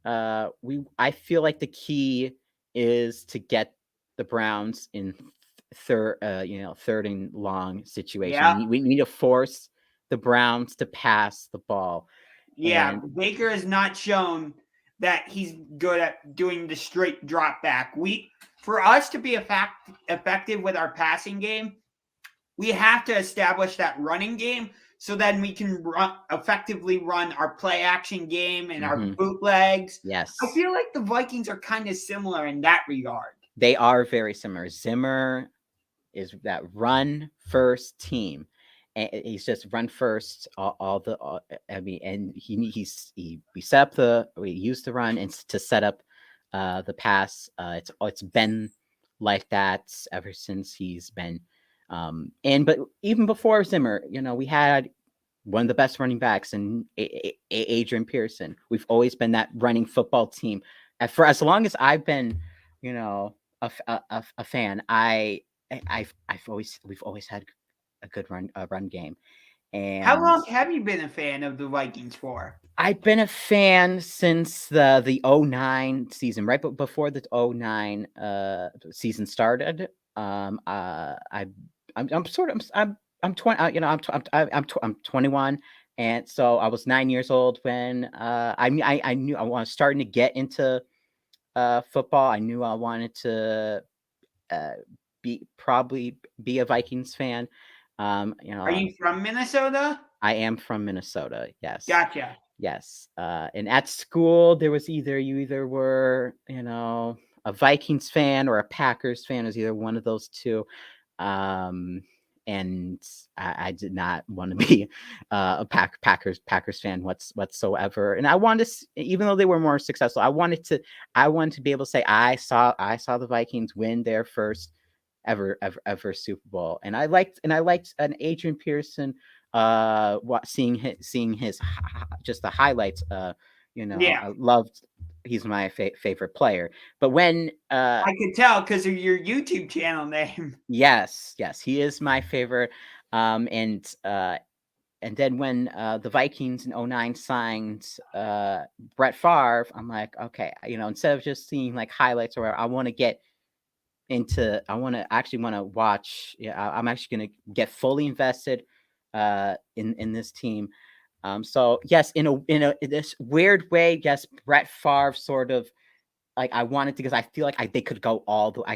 I feel like the key is to get the Browns in third and long situation. Yeah. We need to force the Browns to pass the ball. Yeah, And Baker has not shown that he's good at doing the straight drop back. For us to be effective with our passing game, we have to establish that running game so then we can effectively run our play action game and our bootlegs. Yes. I feel like the Vikings are kind of similar in that regard. They are very similar. Zimmer is that run first team. And he's just run first. We set up we used the run and to set up the pass. It's been like that ever since he's been. But even before Zimmer, we had one of the best running backs in Adrian Pearson. We've always been that running football team. For as long as I've been, a fan, we've always had a good run game. And how long have you been a fan of the Vikings for? I've been a fan since the 09 season, right before the 09 season started. I'm 21, and so I was 9 years old when I knew I was starting to get into football. I knew I wanted to be a Vikings fan. Are you from Minnesota? I am from Minnesota. Yes. Gotcha. Yes. And at school, there was you either were, a Vikings fan or a Packers fan. It was either one of those two. And I did not want to be a Packers fan whatsoever. And I wanted to, even though they were more successful, I wanted to be able to say I saw the Vikings win their first ever Super Bowl. And I liked an Adrian Pearson seeing his just the highlights. I loved. He's my favorite player. But when I could tell because of your YouTube channel name. Yes, he is my favorite. And then when the Vikings in 09 signed Brett Favre, I'm like, okay, instead of just seeing like highlights or whatever, I want to actually watch. I'm actually going to get fully invested in this team. So yes, in this weird way, yes, Brett Favre sort of like I wanted to, because I feel like they could go all the. They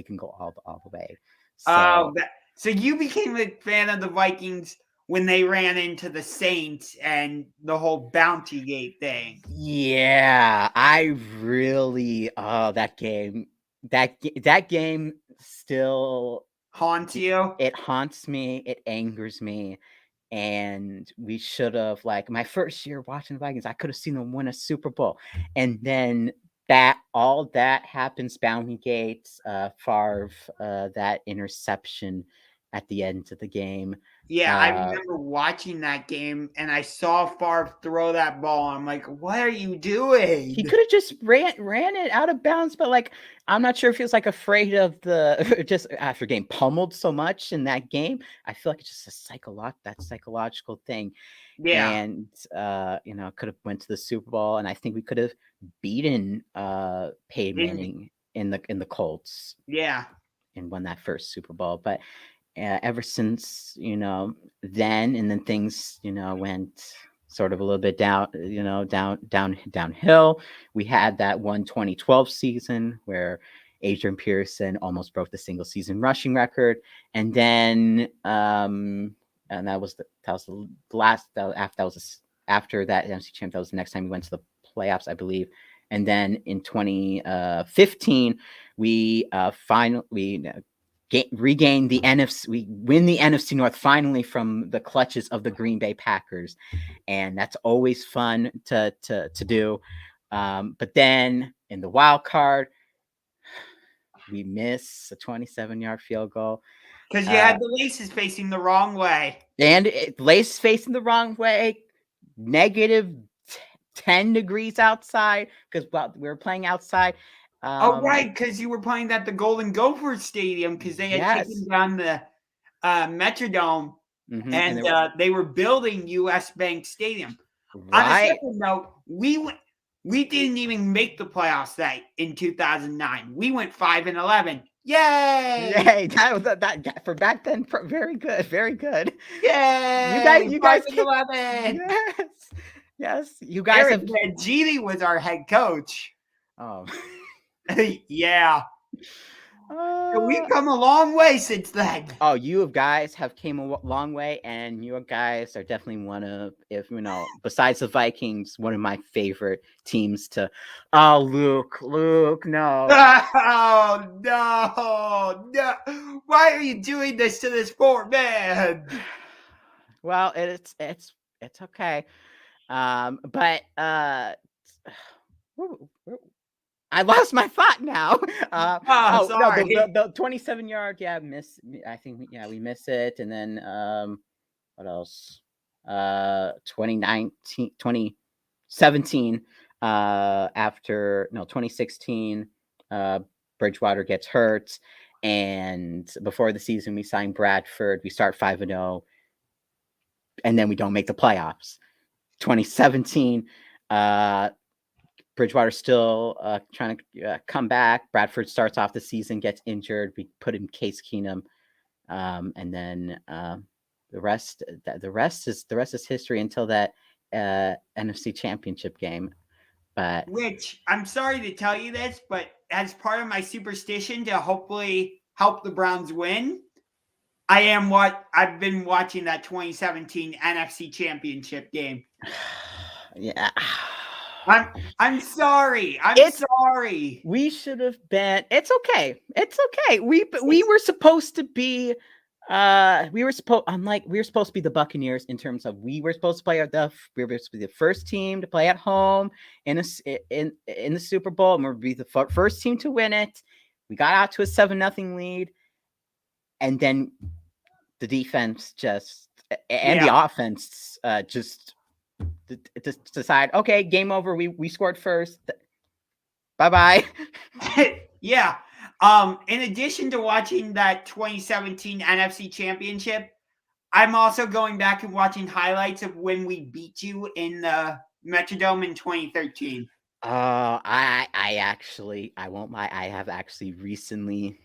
can go all the way. So, so you became a fan of the Vikings when they ran into the Saints and the whole Bounty Gate thing. Yeah, I really that game. That game still haunts you. It haunts me. It angers me. And we should have, like, my first year watching the Vikings, I could have seen them win a Super Bowl. And then all that happens, Bounty Gates, Favre, that interception at the end of the game. Yeah, I remember watching that game, and I saw Favre throw that ball. I'm like, what are you doing? He could have just ran it out of bounds, but like, I'm not sure if he was like afraid of just after getting pummeled so much in that game. I feel like it's just that psychological thing. Yeah. And could have went to the Super Bowl, and I think we could have beaten Peyton Manning in the Colts. Yeah. And won that first Super Bowl. But ever since, then, and then things, went sort of a little bit downhill. We had that 2012 season where Adrian Pearson almost broke the single season rushing record. And then, and that was the last, after that NFC Championship, that was the next time we went to the playoffs, I believe. And then in 2015, we regain the NFC. We win the NFC North finally from the clutches of the Green Bay Packers, and that's always fun to do. But then in the wild card, we miss a 27-yard field goal. Because you had the laces facing the wrong way. And laces facing the wrong way, negative 10 degrees outside, because we were playing outside. Right, because you were playing at the Golden Gopher Stadium, because they had taken down the Metrodome, and they were building U.S. Bank Stadium. Right. On a second note, we didn't even make the playoffs in 2009. We went 5-11. Yay! Yay! That for back then, very good, very good. Yay! You guys, 5-11. Yes. You guys Eric Mangini was our head coach. Oh, yeah. We've come a long way since then. Oh, you guys have came a long way, and you guys are definitely one of, besides the Vikings, one of my favorite teams to. Oh, Luke, no. Oh, no. Why are you doing this to this poor man? Well, it's okay. But I lost my thought now. Sorry. No, the 27-yard, miss. I think, we miss it. And then, what else? 2017, 2016, Bridgewater gets hurt. And before the season, we signed Bradford. We start 5-0. And then we don't make the playoffs. 2017, Bridgewater still trying to come back. Bradford starts off the season, gets injured. We put in Case Keenum, and then the rest is history until that NFC Championship game. But which, I'm sorry to tell you this, but as part of my superstition to hopefully help the Browns win, I've been watching that 2017 NFC Championship game. Yeah. I'm sorry. I'm sorry. We should have been. It's okay. We were supposed to be. We were supposed to be the Buccaneers in terms of we were supposed to be the first team to play at home in the Super Bowl, and we're be the first team to win it. We got out to a 7-0 lead, and then the defense the offense just decide, okay, game over. We scored first. Bye-bye. Yeah. In addition to watching that 2017 NFC Championship, I'm also going back and watching highlights of when we beat you in the Metrodome in 2013. I won't lie. I have actually recently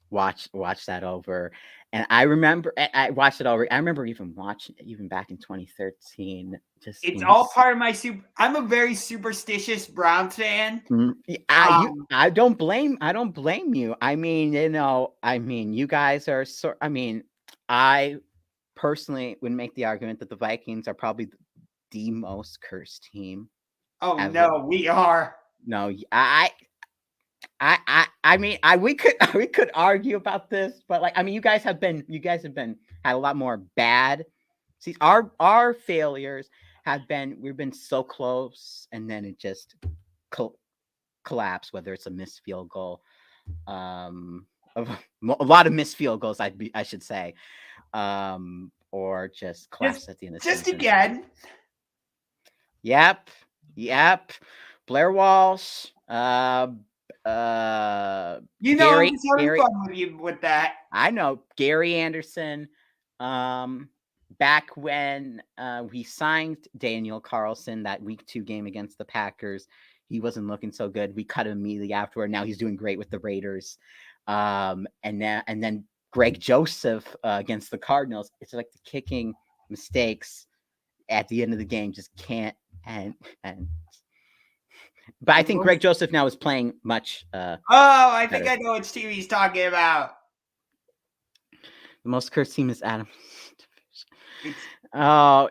watched that over, and I remember I watched it over. I remember even watching it even back in 2013. It's all part of my I'm a very superstitious Browns fan. I don't blame you. I mean, you guys are I personally would make the argument that the Vikings are probably the most cursed team. Oh no, we are. No, we could argue about this, but you guys have had a lot more bad. See, our failures we've been so close, and then it just collapsed. Whether it's a missed field goal, a lot of missed field goals, I should say, or just collapsed at the end of the season. Just again. Yep. Blair Walsh. I'm fun with you with that. I know Gary Anderson. Back when we signed Daniel Carlson, that week 2 game against the Packers, he wasn't looking so good. We cut him immediately afterward. Now he's doing great with the Raiders. And then Greg Joseph against the Cardinals. It's like the kicking mistakes at the end of the game just can't end. But I think Greg Joseph now is playing much. I think I know which team he's talking about. The most cursed team is Adam.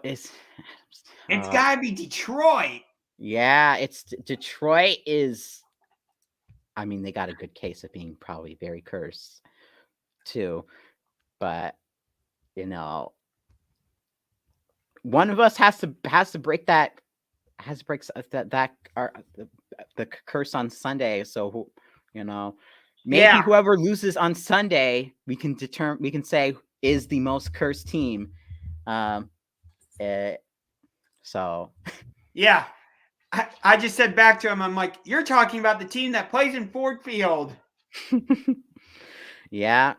It's gotta be Detroit. Yeah, it's Detroit is. I mean, they got a good case of being probably very cursed too, but one of us has to break that. The curse on Sunday. So maybe whoever loses on Sunday, we can say is the most cursed team. So yeah, I just said back to him, I'm like, you're talking about the team that plays in Ford Field. Yeah.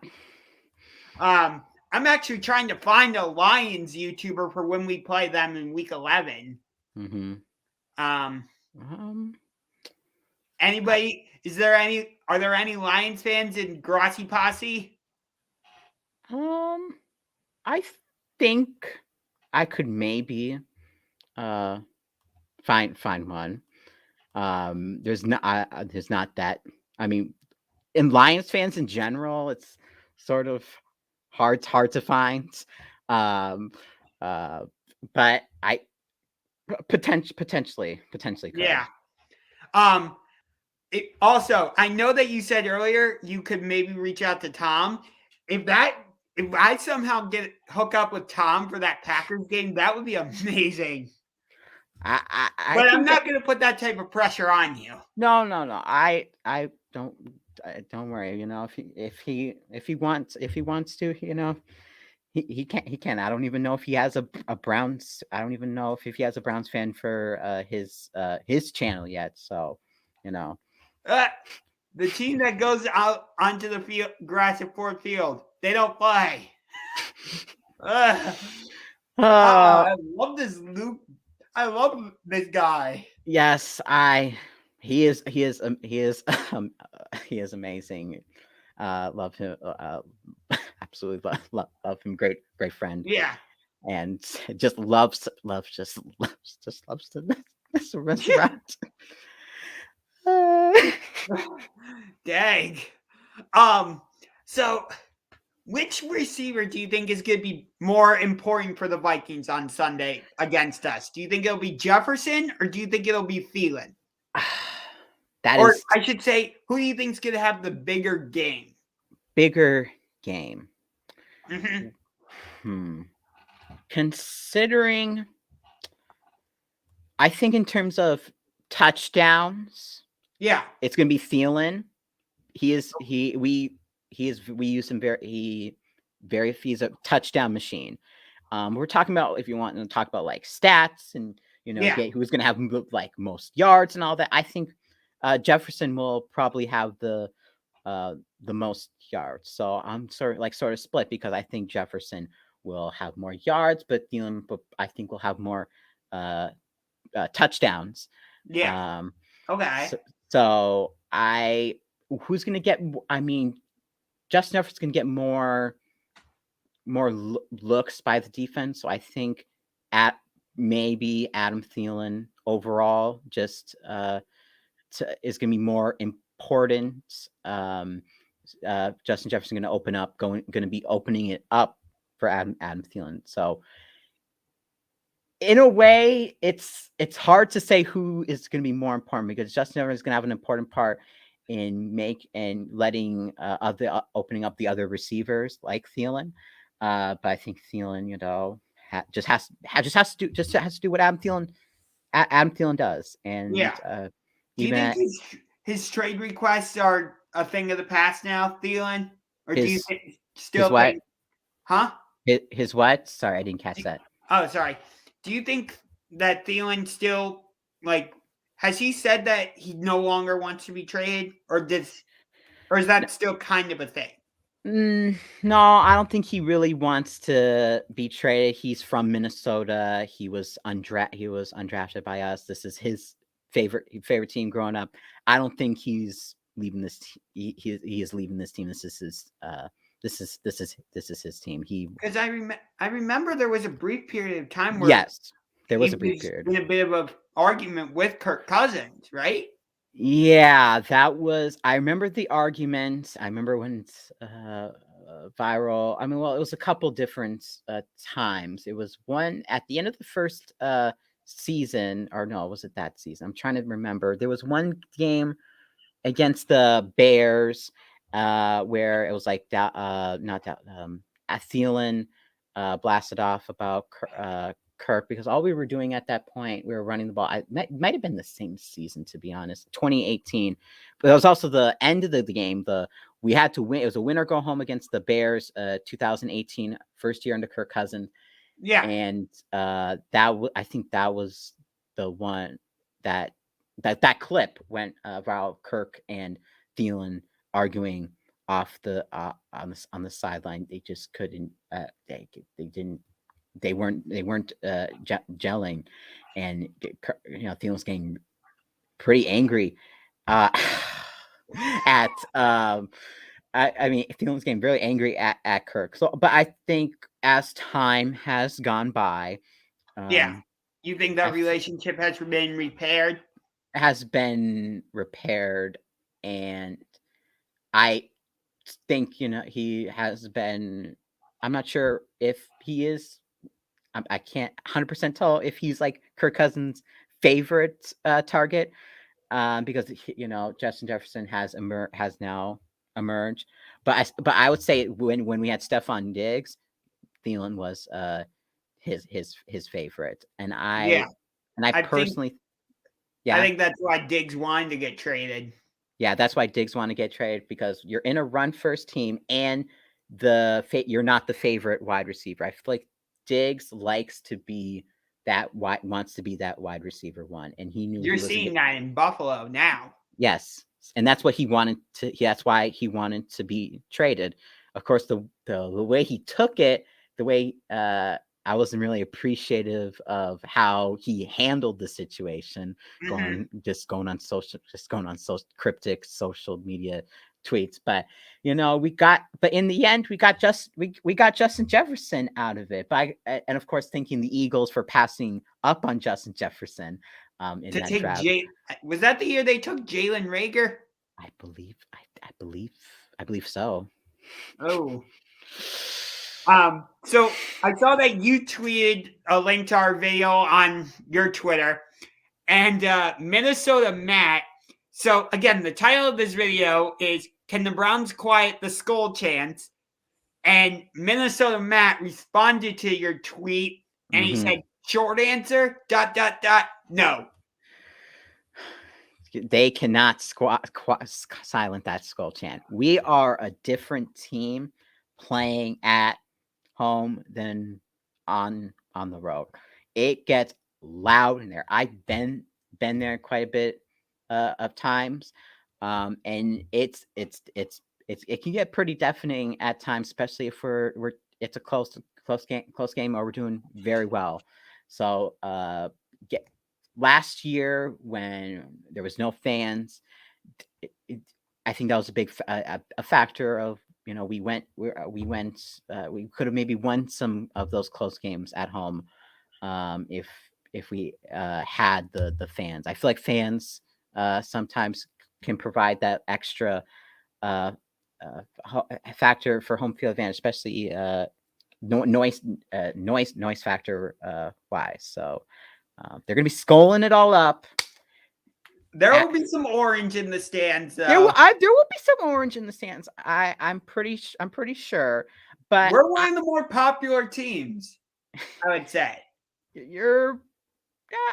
I'm actually trying to find a Lions YouTuber for when we play them in week 11. Mm-hmm. Anybody? Are there any Lions fans in Grossi Posse? I think I could maybe find one. There's not that. I mean, in Lions fans in general, it's sort of hard to find. But I potentially could. Yeah. Also, I know that you said earlier you could maybe reach out to Tom. If I somehow hook up with Tom for that Packers game, that would be amazing. But I'm not going to put that type of pressure on you. No. I don't worry. You know, if he wants to, you know, he can. I don't even know if he has a Browns. I don't even know if he has a Browns fan for his channel yet. So, you know, the team that goes out onto the field, grass at Ford Field, they don't play. I love this Luke. I love this guy. Yes, he is amazing. Love him. Absolutely love him. Great friend. Yeah. And just loves to mess around. Dang. So which receiver do you think is going to be more important for the Vikings on Sunday against us? Do you think it'll be Jefferson or do you think it'll be Thielen? I should say, who do you think is going to have the bigger game? Bigger game. Considering, I think in terms of touchdowns, it's going to be Thielen. We use him he's a touchdown machine. We're talking about, if you want to talk about like stats and, you know, who's going to have like most yards and all that. I think Jefferson will probably have the most yards. So I'm sort of split because I think Jefferson will have more yards, but Thielen, I think, will have more touchdowns. Yeah. Okay. So who's going to get? I mean, Justin Jefferson's going to get more looks by the defense. So I think maybe Adam Thielen overall just is going to be more important. Justin Jefferson going to be opening it up for Adam Thielen. So in a way, it's hard to say who is going to be more important because Justin Jefferson is going to have an important part in letting opening up the other receivers like Thielen. But I think Thielen, you know, just has to do what Adam Thielen does. And do you think his trade requests are a thing of the past now, Thielen? Or do you think still think? Huh? His what? Sorry, I didn't catch that. Oh, sorry. Do you think that Thielen still, like, has he said that he no longer wants to be traded, or is that still kind of a thing? No, I don't think he really wants to be traded. He's from Minnesota. He was undrafted by us. This is his favorite team growing up. I don't think he's leaving this. He is leaving this team. This is his team. Because I remember there was a brief period of time where there was a brief period in a bit of an argument with Kirk Cousins, right? Yeah, that was. I remember the argument. I remember when it's viral. I mean, well, it was a couple different times. It was one at the end of the first season, or no, was it that season? I'm trying to remember. There was one game against the Bears where it was like that. Thielen blasted off about Kirk because all we were doing at that point, we were running the ball. It might have been the same season, to be honest, 2018. But it was also the end of the game. We had to win. It was a win or go home against the Bears, 2018, first year under Kirk Cousins. Yeah. And I think that was the one that clip went about Kirk and Thielen arguing off the on the sideline. They just couldn't. They weren't gelling, and Thielen's getting pretty angry at. I mean, Thielen's getting really angry at Kirk. So, but I think as time has gone by, you think that relationship has been repaired? Has been repaired, and I think he has been. I'm not sure if he is. I can't 100% tell if he's like Kirk Cousins' favorite target, because Justin Jefferson has now emerged. But I would say when we had Stephon Diggs, Thielen was his favorite, and I personally. I think that's why Diggs wanted to get traded. Yeah, that's why Diggs wanted to get traded, because you're in a run-first team, and you're not the favorite wide receiver. I feel like Diggs wants to be that wide receiver one, and he knew you're seeing that in Buffalo now. Yes, and that's what he wanted to. That's why he wanted to be traded. Of course, the way he took it, the way I wasn't really appreciative of how he handled the situation, going on cryptic social media tweets. But in the end, we got Justin Jefferson out of it. And of course, thanking the Eagles for passing up on Justin Jefferson in that draft. Was that the year they took Jalen Reagor? I believe so. Oh. So I saw that you tweeted a link to our video on your Twitter, and Minnesota Matt. So again, the title of this video is "Can the Browns Quiet the Skol Chants?" And Minnesota Matt responded to your tweet, and he said, "Short answer, ... no." They cannot silent that Skol chant. We are a different team playing at home than on the road. It gets loud in there. I've been there quite a bit of times, and it can get pretty deafening at times, especially if it's a close game or we're doing very well. So last year when there was no fans, I think that was a big a factor of we could have maybe won some of those close games at home if we had the fans. I feel like fans sometimes can provide that extra factor for home field advantage, especially noise factor wise. So they're gonna be scoling it all up. There will be some orange in the stands, though. There will be some orange in the stands. I'm pretty sure. But we're one of the more popular teams, I would say.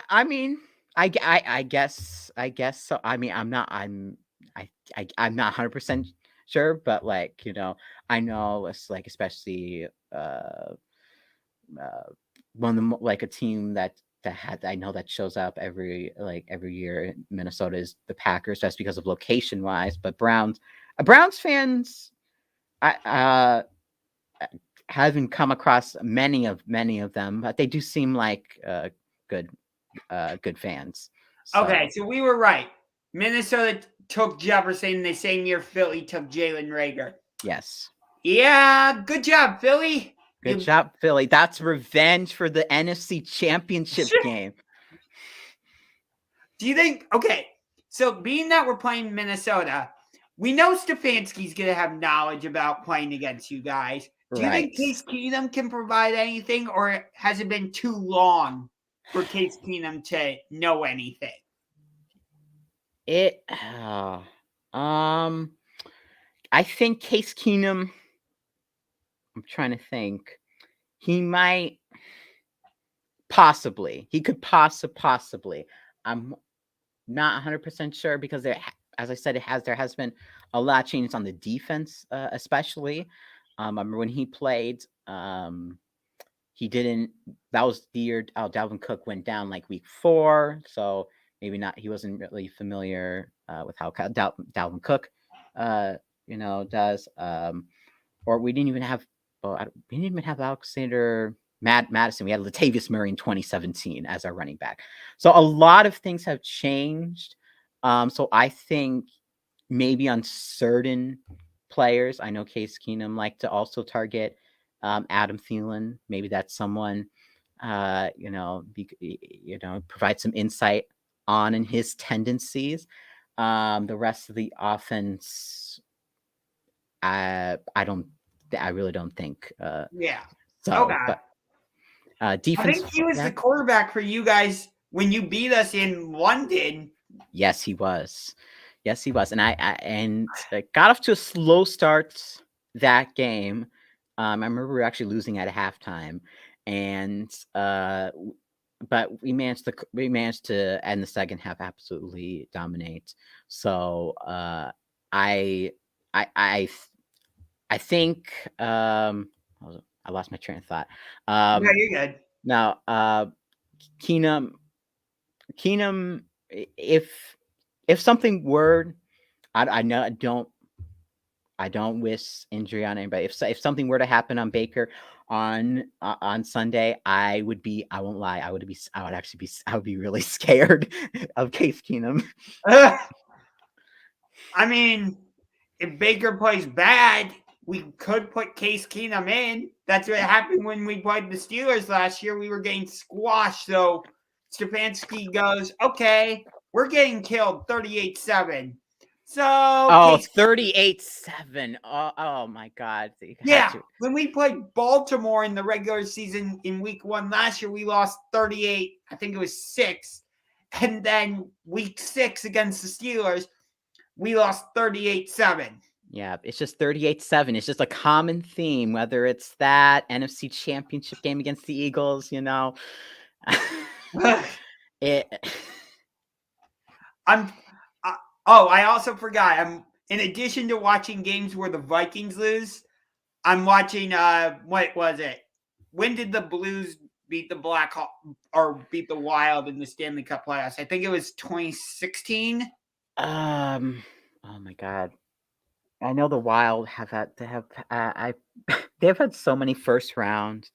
I mean, I guess so. I mean, I'm not 100% sure, but I know it's especially one of the a team that I know that shows up every year in Minnesota is the Packers, just because of location wise. But Browns fans, I haven't come across many of them, but they do seem like good fans. So. Okay, so we were right. Minnesota took Jefferson the same year Philly took Jalen Reagor. Yes. Yeah, good job, Philly. Good job, Philly. That's revenge for the NFC Championship game. Do you think, okay, so being that we're playing Minnesota, we know Stefanski's going to have knowledge about playing against you guys. Do you think Case Keenum can provide anything, or has it been too long for Case Keenum to know anything? I think Case Keenum, I'm trying to think. He might Possibly. He could possibly. I'm not 100% sure because as I said, there has been a lot of changes on the defense, especially. I remember when he played, he didn't. That was the year Dalvin Cook went down like week 4, so maybe not. He wasn't really familiar with how Dalvin Cook, does. Or we didn't even have. We didn't even have Alexander Madison. We had Latavius Murray in 2017 as our running back. So a lot of things have changed. So I think maybe on certain players, I know Case Keenum liked to also target Adam Thielen. Maybe that's someone, provide some insight on in his tendencies. The rest of the offense, I really don't think. Yeah. So, Okay. but defense. I think he was the quarterback for you guys when you beat us in London. Yes, he was. And I got off to a slow start that game. I remember we were actually losing at a halftime, and but we managed to end the second half absolutely dominate. So I think I lost my train of thought. Yeah, you're good. Now, Keenum, if something were, I know I don't wish injury on anybody. If something were to happen on Baker on Sunday, I won't lie, I would be really scared of Case Keenum. I mean, if Baker plays bad, we could put Case Keenum in. That's what happened when we played the Steelers last year. We were getting squashed. So Stefanski goes, okay, we're getting killed 38-7. So 38-7. Oh my God. Yeah, when we played Baltimore in the regular season in week 1 last year, we lost 38, I think it was 6. And then week 6 against the Steelers, we lost 38-7. Yeah, it's just 38-7. It's just a common theme, whether it's that NFC Championship game against the Eagles, I also forgot. In addition to watching games where the Vikings lose, I'm watching what was it? When did the Blues beat the Blackhawks or beat the Wild in the Stanley Cup playoffs? I think it was 2016. Oh my God. I know the Wild they've had so many first round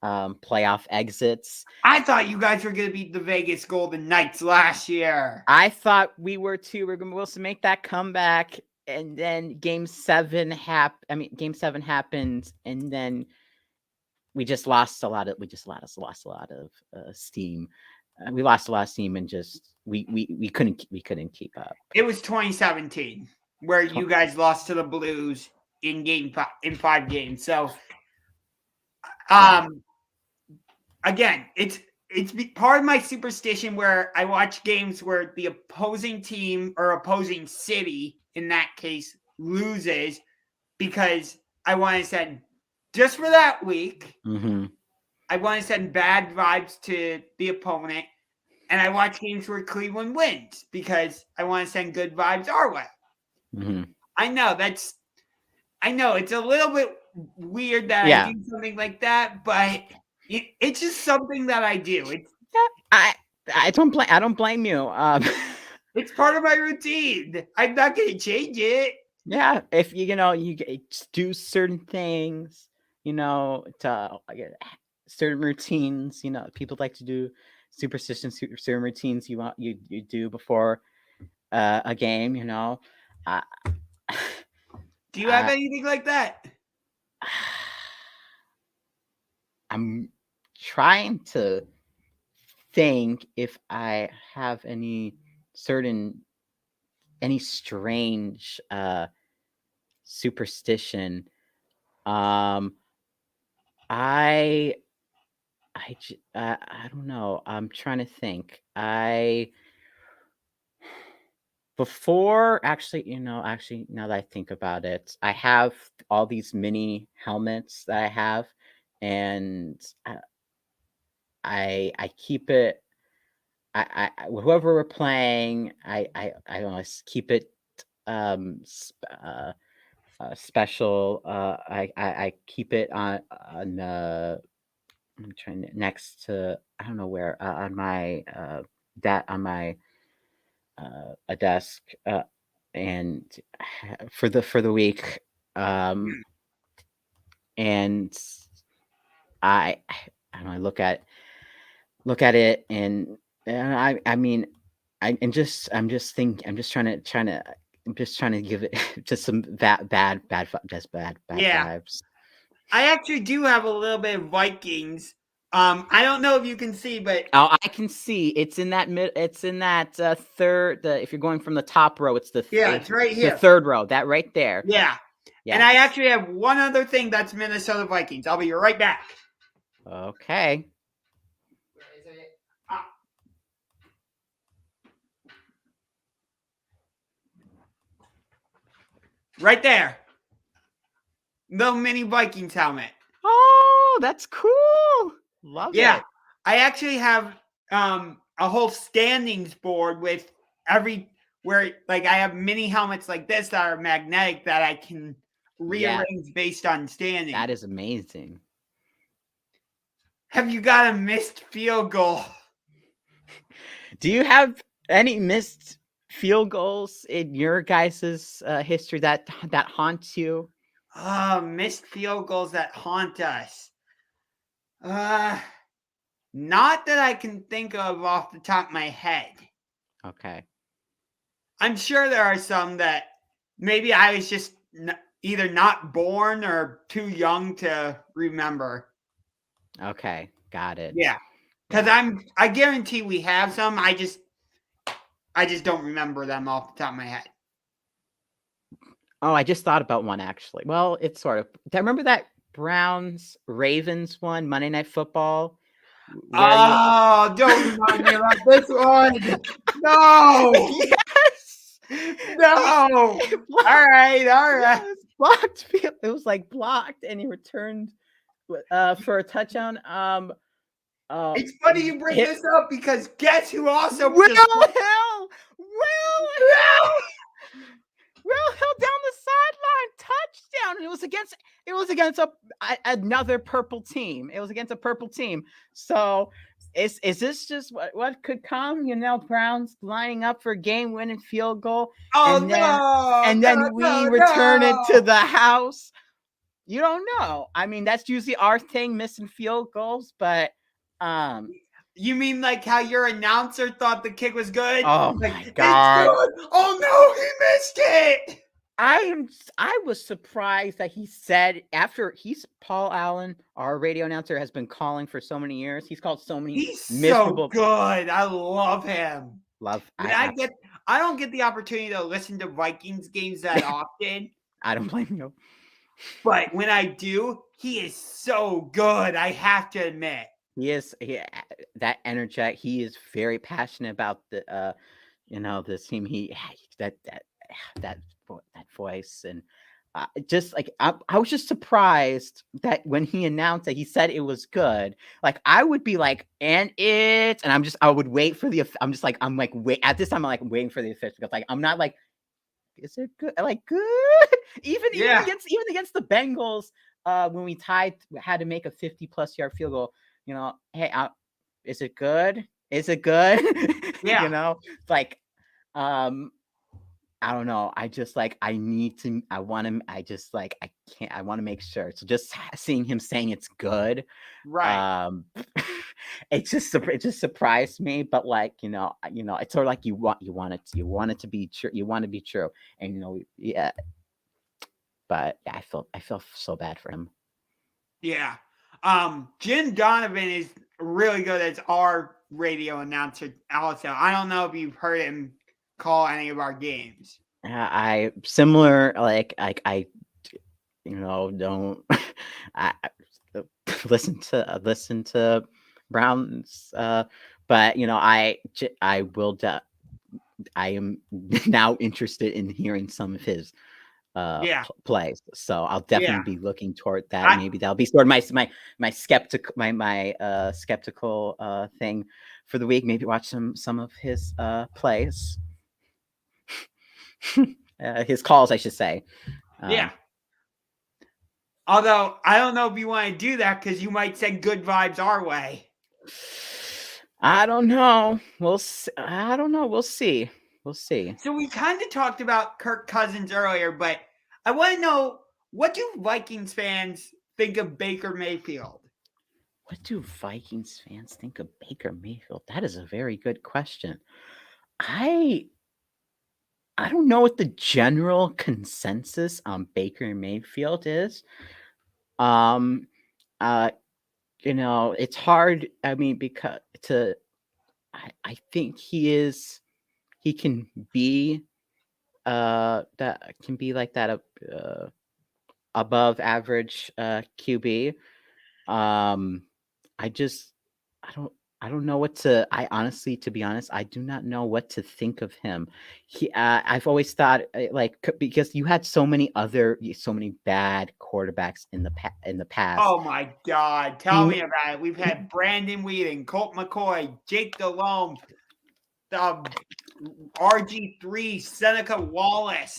playoff exits. I thought you guys were going to beat the Vegas Golden Knights last year. I thought we were too. We're going to be able to make that comeback, and then Game 7 happened, and then we just lost a lot of. Lost a lot of steam. We lost a lot of steam, and just we couldn't keep up. It was 2017 where you guys lost to the Blues in 5 games. So, again, it's part of my superstition where I watch games where the opposing team or opposing city, in that case, loses because I want to send, just for that week, I want to send bad vibes to the opponent. And I watch games where Cleveland wins because I want to send good vibes our way. I know it's a little bit weird that I do something like that, but it's just something that I do. I don't blame you. It's part of my routine. I'm not going to change it. Yeah, if you do certain things, to certain routines, people like to do superstitions, certain routines you do before a game, Do you have anything like that? I'm trying to think if I have any strange superstition. I don't know. I'm trying to think. Before, actually, now that I think about it, I have all these mini helmets that I have, and keep it. Whoever we're playing, I always keep it special. I keep it on I'm trying to, next to, I don't know where, on my a desk, and for the week, and I don't know, I look at it, and I mean, I'm just trying to give it just some bad Yeah. vibes. I actually do have a little bit of Vikings. I don't know if you can see, but I can see it's in that third. If you're going from the top row, it's it's right here. The third row, that right there. Yeah. Yes. And I actually have one other thing that's Minnesota Vikings. I'll be right back. Okay. Where is it? Right there. Little mini Vikings helmet. Oh, that's cool. Love it. I actually have a whole standings board with where I have mini helmets like this that are magnetic that I can rearrange based on standing. That is amazing. Have you got a missed field goal? Do you have any missed field goals in your guys' history that haunts you? Missed field goals that haunt us. Not that I can think of off the top of my head. Okay. I'm sure there are some that maybe I was just either not born or too young to remember. Okay, got it. Yeah, because I guarantee we have some. I just don't remember them off the top of my head. Oh, I just thought about one actually. Well, it's sort of. I remember that Browns Ravens one, Monday Night Football. Don't remind me about this one. No. Yes. No. All right. Yes. Blocked. It was like blocked, and he returned for a touchdown. It's funny you bring this up because guess who also Will Hill down the sideline, touchdown, and it was against another purple team. It was against a purple team. So is this just what could come? Browns lining up for a game-winning field goal, and then we return it to the house. You don't know. I mean, that's usually our thing, missing field goals, but you mean like how your announcer thought the kick was good? Oh my God. It's good. Oh no, he missed it. I was surprised that he said Paul Allen, our radio announcer, has been calling for so many years. He's called so many miserable. So good. I love him. I don't get the opportunity to listen to Vikings games that often. I don't blame you. But when I do, he is so good. I have to admit. He is that energetic. He is very passionate about the this team. He that voice, and just like I was just surprised that when he announced that he said it was good. Like I would be like, and I would wait for the. Wait at this time. I'm like waiting for the official because like I'm not like, is it good? Like good. Even against the Bengals, when we had to make a 50+ yard field goal. Hey, is it good? Is it good? Yeah. Like, I don't know. I just like, I want to make sure. So just seeing him saying it's good. Right. It just surprised me, but like, it's sort of like you want it to be true. You want to be true. And, yeah. But yeah, I felt so bad for him. Yeah. Jim Donovan is really good as our radio announcer also. I don't know if you've heard him call any of our games. I don't listen to Browns, but I will. I am now interested in hearing some of his plays. So I'll definitely be looking toward that. Maybe that'll be sort of my skeptical thing for the week. Maybe watch some of his plays. His calls, I should say. Although I don't know if you want to do that because you might send good vibes our way. I don't know. We'll see. I don't know. We'll see. We'll see. So we kind of talked about Kirk Cousins earlier, but I want to know, what do Vikings fans think of Baker Mayfield? What do Vikings fans think of Baker Mayfield? That is a very good question. I don't know what the general consensus on Baker Mayfield is. It's hard. I mean, because I think he can be like that above average QB. I don't know what to. To be honest, I do not know what to think of him. I've always thought because you had so many bad quarterbacks in the past. Oh my God! Tell me about it. We've had Brandon Whedon, Colt McCoy, Jake Delhomme, RG3, Seneca Wallace,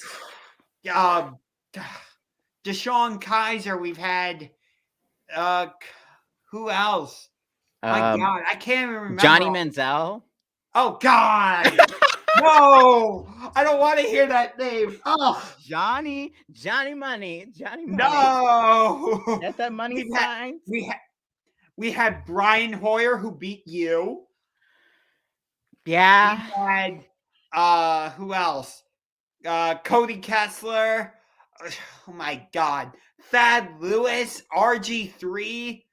Deshaun Kaiser. We've had who else? My God, I can't even remember. Johnny Manziel. Oh God! No, I don't want to hear that name. Oh, Johnny Money. No, get that money sign. We had Brian Hoyer, who beat you. Yeah. We had who else? Cody Kessler. Oh my God, Thad Lewis, RG3.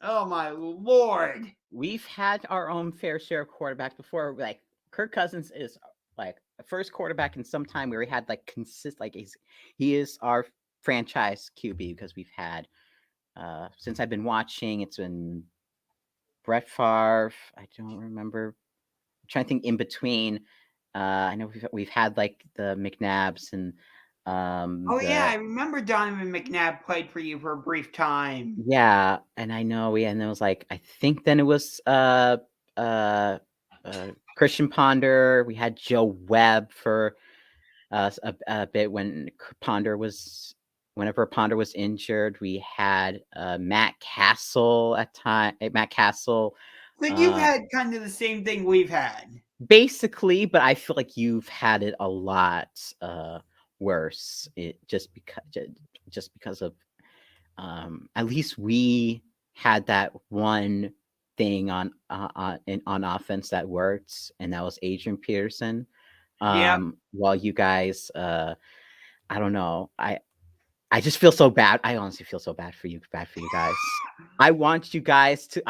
Oh my Lord. We've had our own fair share of quarterbacks before. Like Kirk Cousins is like the first quarterback in some time where he had he is our franchise QB, because we've had since I've been watching, it's been Brett Favre. I don't remember. I'm trying to think in between. I know we've had like the McNabbs and I remember Donovan McNabb played for you for a brief time. Yeah, and I know and it was like, I think then it was Christian Ponder. We had Joe Webb for a bit whenever Ponder was injured. We had Matt Castle at time. Matt Castle. So you've had kind of the same thing we've had. Basically, but I feel like you've had it a lot worse. Just because of at least we had that one thing on offense that worked, and that was Adrian Peterson. While you guys, I don't know, I just feel so bad. I honestly feel so bad for you guys. I want you guys to.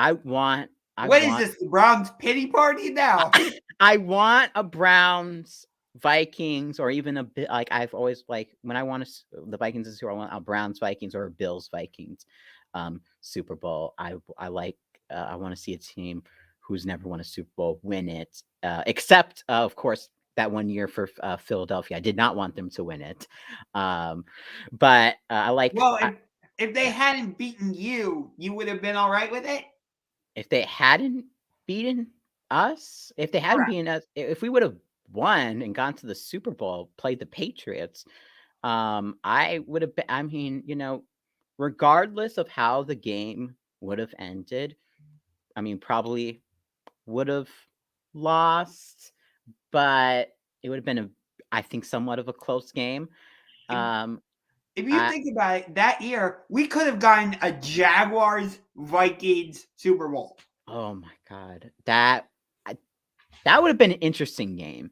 What is this, the Browns pity party now? I want a Browns Vikings, or even a bit like I've always like when I want the Vikings is who I want, a Browns Vikings or a Bills Vikings Super Bowl. I want to see a team who's never won a Super Bowl win it, except of course that one year for Philadelphia. I did not want them to win it, but I like. Well, if they hadn't beaten you, you would have been all right with it. If they hadn't beaten us, if we would have won and gone to the Super Bowl, played the Patriots, I would have been. I mean, regardless of how the game would have ended, I mean, probably would have lost, but it would have been I think somewhat of a close game. If you think about it, that year we could have gotten a Jaguars Vikings Super Bowl. Oh my God, that would have been an interesting game.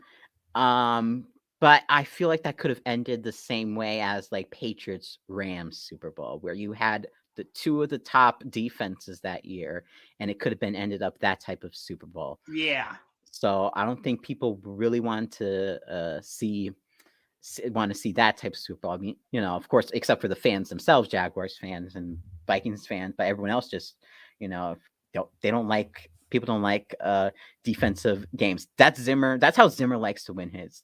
But I feel like that could have ended the same way as like Patriots Rams Super Bowl, where you had the two of the top defenses that year, and it could have been ended up that type of Super Bowl. Yeah. So I don't think people really want to see that type of Super Bowl. I mean, of course, except for the fans themselves, Jaguars fans and Vikings fans, but everyone else just, people don't like defensive games. That's Zimmer. That's how Zimmer likes to win his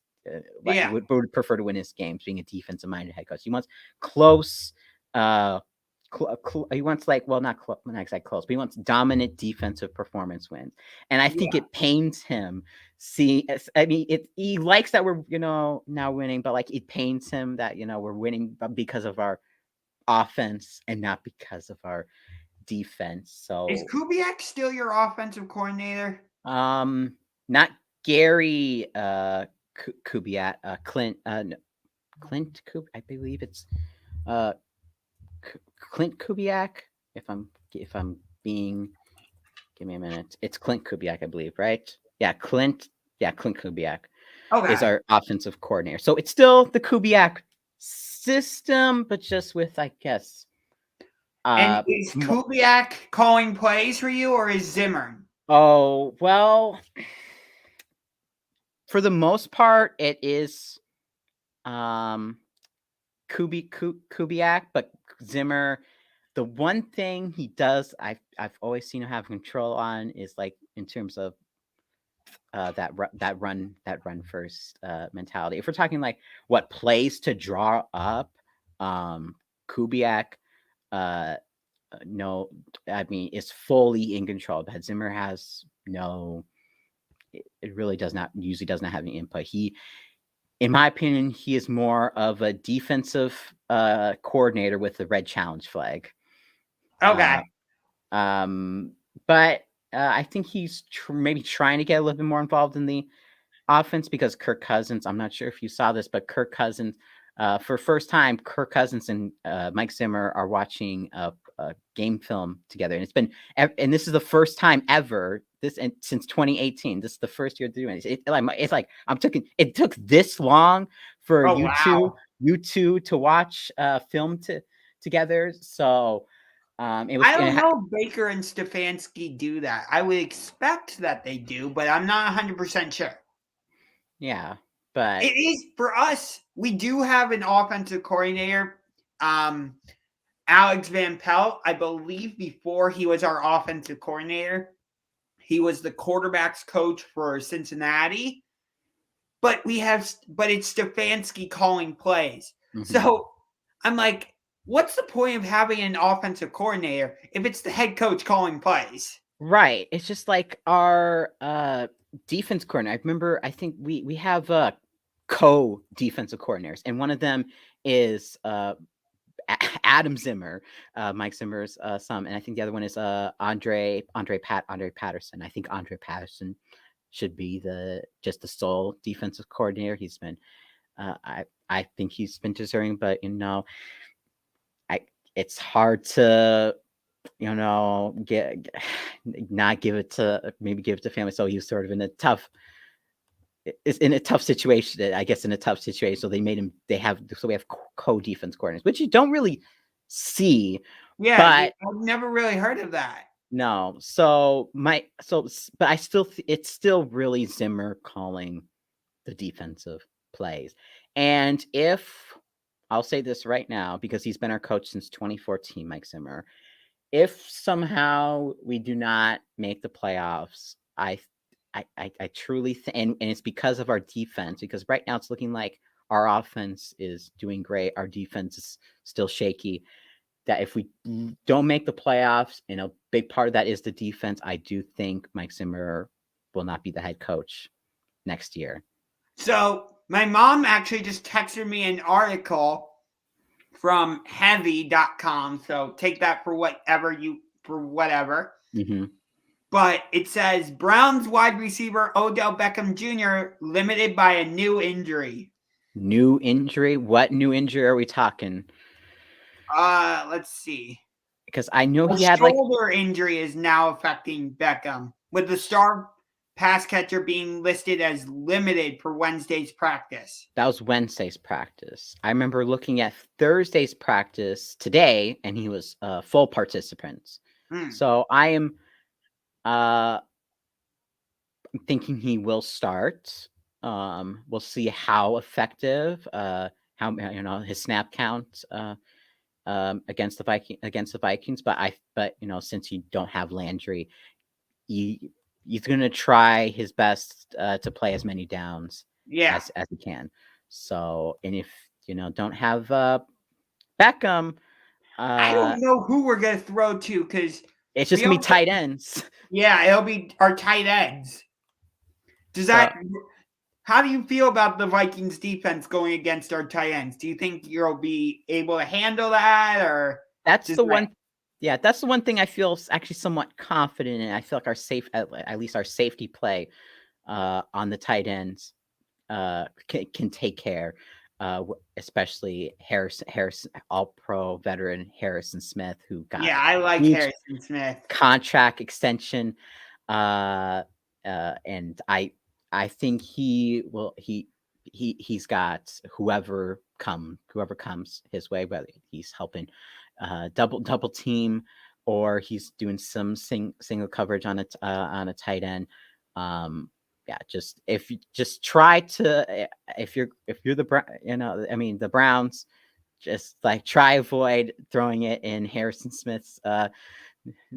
would prefer to win his games, being a defensive-minded head coach. He wants close. He wants not exactly close, but he wants dominant defensive performance wins, and I think it pains him. He likes that we're now winning, but it pains him that we're winning because of our offense and not because of our defense. So is Kubiak still your offensive coordinator? Not Gary Kubiak, Clint Kubiak. I believe it's Clint Kubiak. If I'm being, give me a minute. It's Clint Kubiak, I believe, right? Yeah, Clint Kubiak is our offensive coordinator. So it's still the Kubiak system, but just with, I guess. And is Kubiak calling plays for you, or is Zimmer? Oh, well, for the most part, it is Kubiak, but Zimmer. The one thing he does, I've always seen him have control on is in terms of that run first mentality. If we're talking what plays to draw up, Kubiak, no, I mean is fully in control. But Zimmer has no. It really usually does not have any input. In my opinion, he is more of a defensive coordinator with the red challenge flag. Okay. But I think he's maybe trying to get a little bit more involved in the offense because Kirk Cousins, I'm not sure if you saw this, but Kirk Cousins, for first time, Kirk Cousins and Mike Zimmer are watching a game film together. And this is the first time ever since 2018. This is the first year doing it. It took this long for you two to watch film together. So it was. I don't know if Baker and Stefanski do that. I would expect that they do, but I'm not 100% sure. Yeah, but it is for us. We do have an offensive coordinator, Alex Van Pelt. I believe before he was our offensive coordinator, he was the quarterbacks coach for Cincinnati. But it's Stefanski calling plays. Mm-hmm. So I'm like, what's the point of having an offensive coordinator if it's the head coach calling plays? Right. It's just like our defense coordinator. I think we have co-defensive coordinators, and one of them is Adam Zimmer, Mike Zimmer's son, and I think the other one is Andre Patterson. I think Andre Patterson should be the sole defensive coordinator. He's been, I think he's been deserving, but it's hard to not give it to family. So he was sort of in a tough situation, I guess, So we have co-defense coordinators, which you don't really see. Yeah, but I've never really heard of that. No. But it's still really Zimmer calling the defensive plays. And if I'll say this right now, because he's been our coach since 2014, Mike Zimmer, if somehow we do not make the playoffs, I truly think, and it's because of our defense, because right now it's looking like our offense is doing great. Our defense is still shaky. That if we don't make the playoffs, and a big part of that is the defense, I do think Mike Zimmer will not be the head coach next year. So my mom actually just texted me an article from heavy.com. So take that for whatever. Mm-hmm. But it says Browns wide receiver Odell Beckham Jr. limited by a new injury. New injury? What new injury are we talking? Let's see. Because I know he had shoulder injury is now affecting Beckham, with the star pass catcher being listed as limited for Wednesday's practice. That was Wednesday's practice. I remember looking at Thursday's practice today, and he was full participant. So I am thinking he will start. We'll see how effective, his snap count against the Vikings. But since you don't have Landry, he's going to try his best to play as many downs Yeah. as he can. So, and if don't have Beckham, I don't know who we're gonna throw to because it's just gonna be tight ends. Yeah, it'll be our tight ends. How do you feel about the Vikings defense going against our tight ends? Do you think you'll be able to handle that, or that's the one? Yeah, that's the one thing I feel actually somewhat confident in. I feel like at least our safety play on the tight ends can take care, especially Harrison, All-Pro veteran Harrison Smith, who got I like Harrison Smith contract extension, and I think he's got whoever comes his way, whether he's helping double team or he's doing some single coverage on a tight end. If you just try to, if you're the Browns, just like try avoid throwing it in Harrison Smith's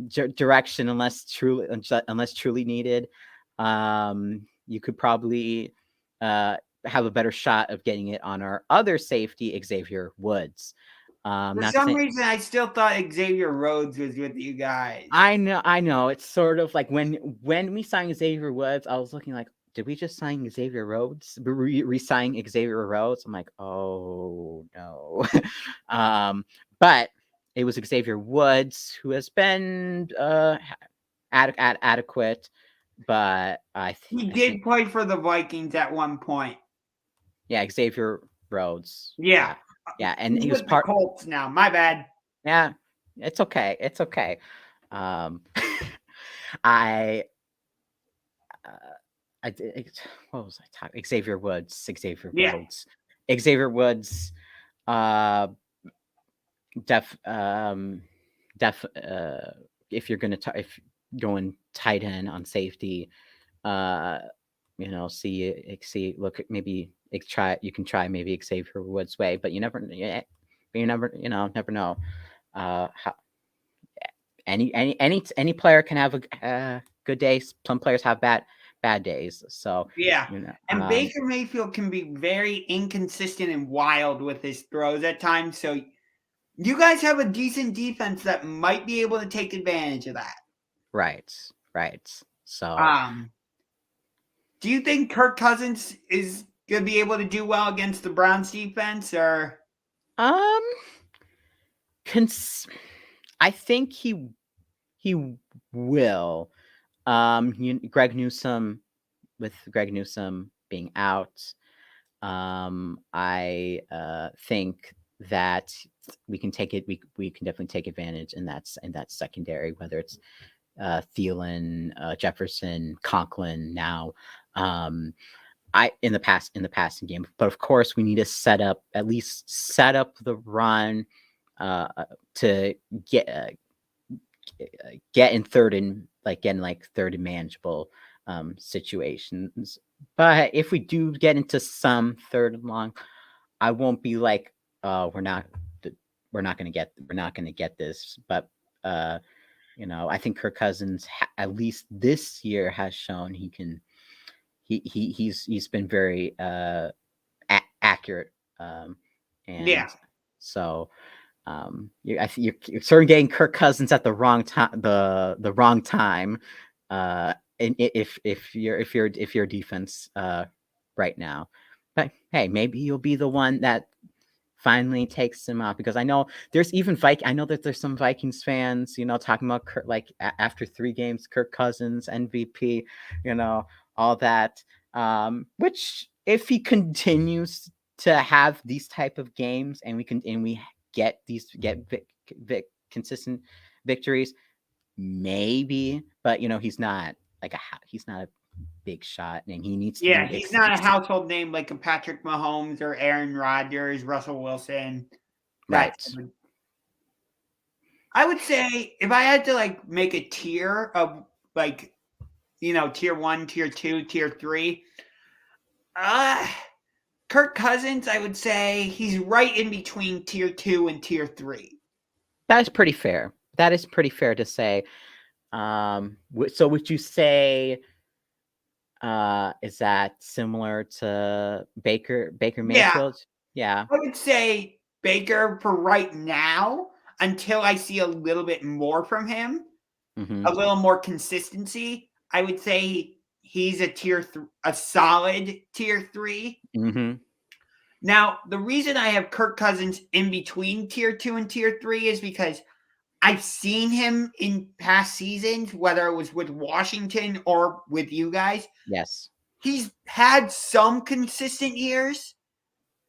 direction unless truly needed. You could probably have a better shot of getting it on our other safety, Xavier Woods. For some reason, I still thought Xavier Rhodes was with you guys. I know. It's sort of like when we signed Xavier Woods, I was looking like, did we just sign Xavier Rhodes? Re-sign Xavier Rhodes? I'm like, oh no. But it was Xavier Woods, who has been adequate, but I think he did play for the Vikings at one point. Yeah, Xavier Rhodes. Yeah, and he was part of the Colts now. My bad. Yeah, it's okay. What was I talking? Xavier Woods. Xavier Woods. If you're gonna if going tight end on safety, look at maybe you can try maybe Xavier Woods' way, but you never know. How any player can have a good day. Some players have bad days. So and Baker Mayfield can be very inconsistent and wild with his throws at times. So you guys have a decent defense that might be able to take advantage of that. Right. So do you think Kirk Cousins is gonna be able to do well against the Browns defense, or I think he will. Greg Newsome being out, I think that we can definitely take advantage in that secondary, whether it's Thielen, Jefferson, Conklin now. In the passing game, but of course we need to set up the run to get in third and manageable situations. But if we do get into some third and long, I won't be like, oh, we're not going to get this. But I think Kirk Cousins at least this year has shown he can. He's been very accurate, so you're sort of getting Kirk Cousins at the wrong time, the wrong time, if your defense right now. But hey, maybe you'll be the one that finally takes him out, because I know there's some Vikings fans, talking about Kirk, like after 3 games, Kirk Cousins MVP, all that, which if he continues to have these type of games and we get consistent victories, maybe, but he's not a big shot, and he needs to he's not a household name like a Patrick Mahomes or Aaron Rodgers, Russell Wilson. Right. I would say if I had to make a tier of tier 1, tier 2, tier 3, Kirk Cousins, I would say he's right in between tier 2 and tier 3. That is pretty fair. To say. So would you say Is that similar to Baker Yeah. Mayfield? Yeah. I would say Baker for right now, until I see a little bit more from him, Mm-hmm. a little more consistency. I would say he's a solid tier 3. Mm-hmm. Now, the reason I have Kirk Cousins in between tier 2 and tier 3 is because I've seen him in past seasons, whether it was with Washington or with you guys. Yes. He's had some consistent years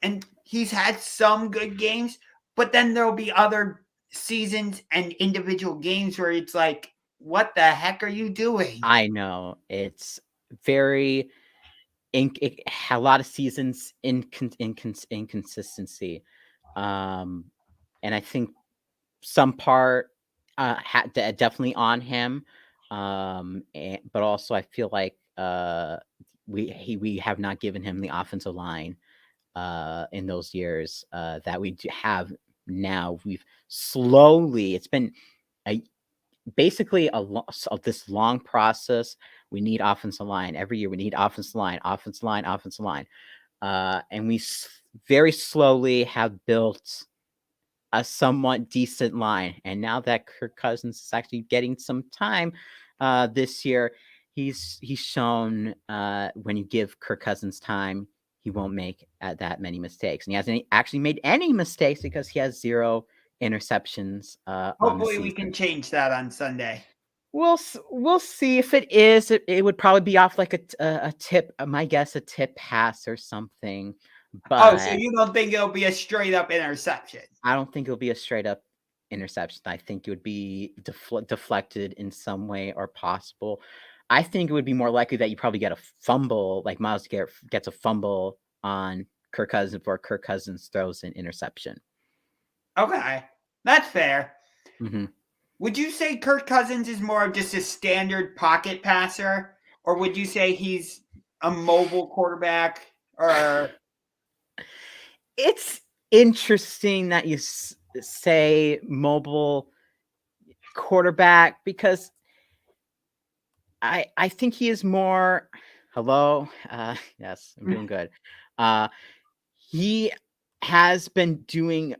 and he's had some good games, but then there'll be other seasons and individual games where it's like, what the heck are you doing? I know. It's very a lot of seasons inconsistency. And I think some part definitely on him. But also I feel like we have not given him the offensive line in those years that we have now. We've slowly, it's been basically this long process. We need offensive line every year. We need offensive line. And we very slowly have built a somewhat decent line. And now that Kirk Cousins is actually getting some time this year, he's shown when you give Kirk Cousins time, he won't make that many mistakes. And he hasn't actually made any mistakes because he has 0 interceptions. Hopefully we can change that on Sunday. We'll see. If it is, it would probably be off like a tip. My guess, a tip pass or something. But so you don't think it'll be a straight up interception? I don't think it'll be a straight up interception. I think it would be deflected in some way or possible. I think it would be more likely that you probably get a fumble, like Myles gets a fumble on Kirk Cousins before Kirk Cousins throws an interception. Okay, that's fair. Mm-hmm. Would you say Kirk Cousins is more of just a standard pocket passer, or would you say he's a mobile quarterback? Or it's interesting that you say mobile quarterback, because I think he is more. Hello, yes, I'm doing good. He has been doing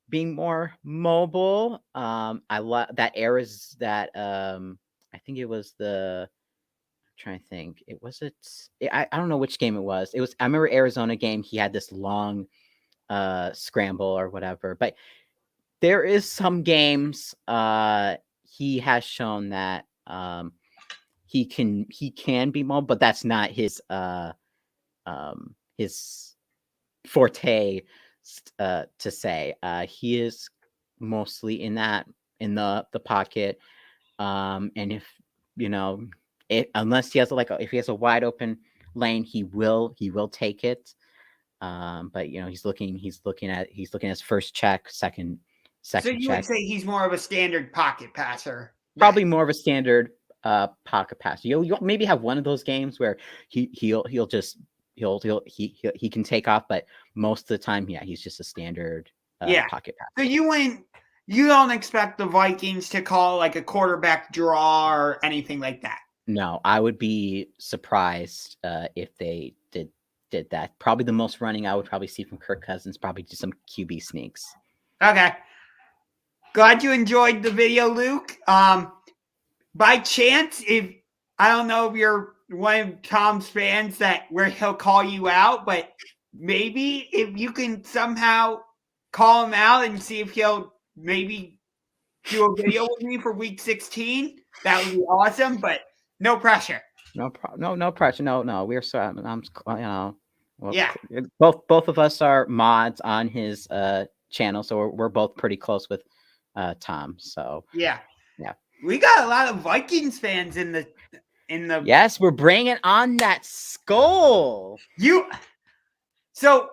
being more mobile. I love that eras that I think it was I'm trying to think. I don't know which game it was. I remember Arizona game. He had this long scramble or whatever. But there is some games he has shown that he can be mobile, but that's not his forte to say. He is mostly in the pocket, and if unless he has if he has a wide open lane, he will take it. But he's looking at his first check, second so you check. would say he's more of a standard pocket passer? Probably more of a standard pocket passer. You'll maybe have one of those games where he can take off, but most of the time, he's just a standard pocket passer. So you don't expect the Vikings to call like a quarterback draw or anything like that? No, I would be surprised if they did that. Probably the most running I would probably see from Kirk Cousins, probably just some QB sneaks. Okay. Glad you enjoyed the video, Luke. By chance, if I don't know if you're one of Tom's fans where he'll call you out, but maybe if you can somehow call him out and see if he'll maybe do a video with me for week 16, that would be awesome. But no pressure. No pressure. No. We're so yeah. Both of us are mods on his channel, so we're both pretty close with Tom. So yeah. We got a lot of Vikings fans in the. Yes, we're bringing on that Skol. So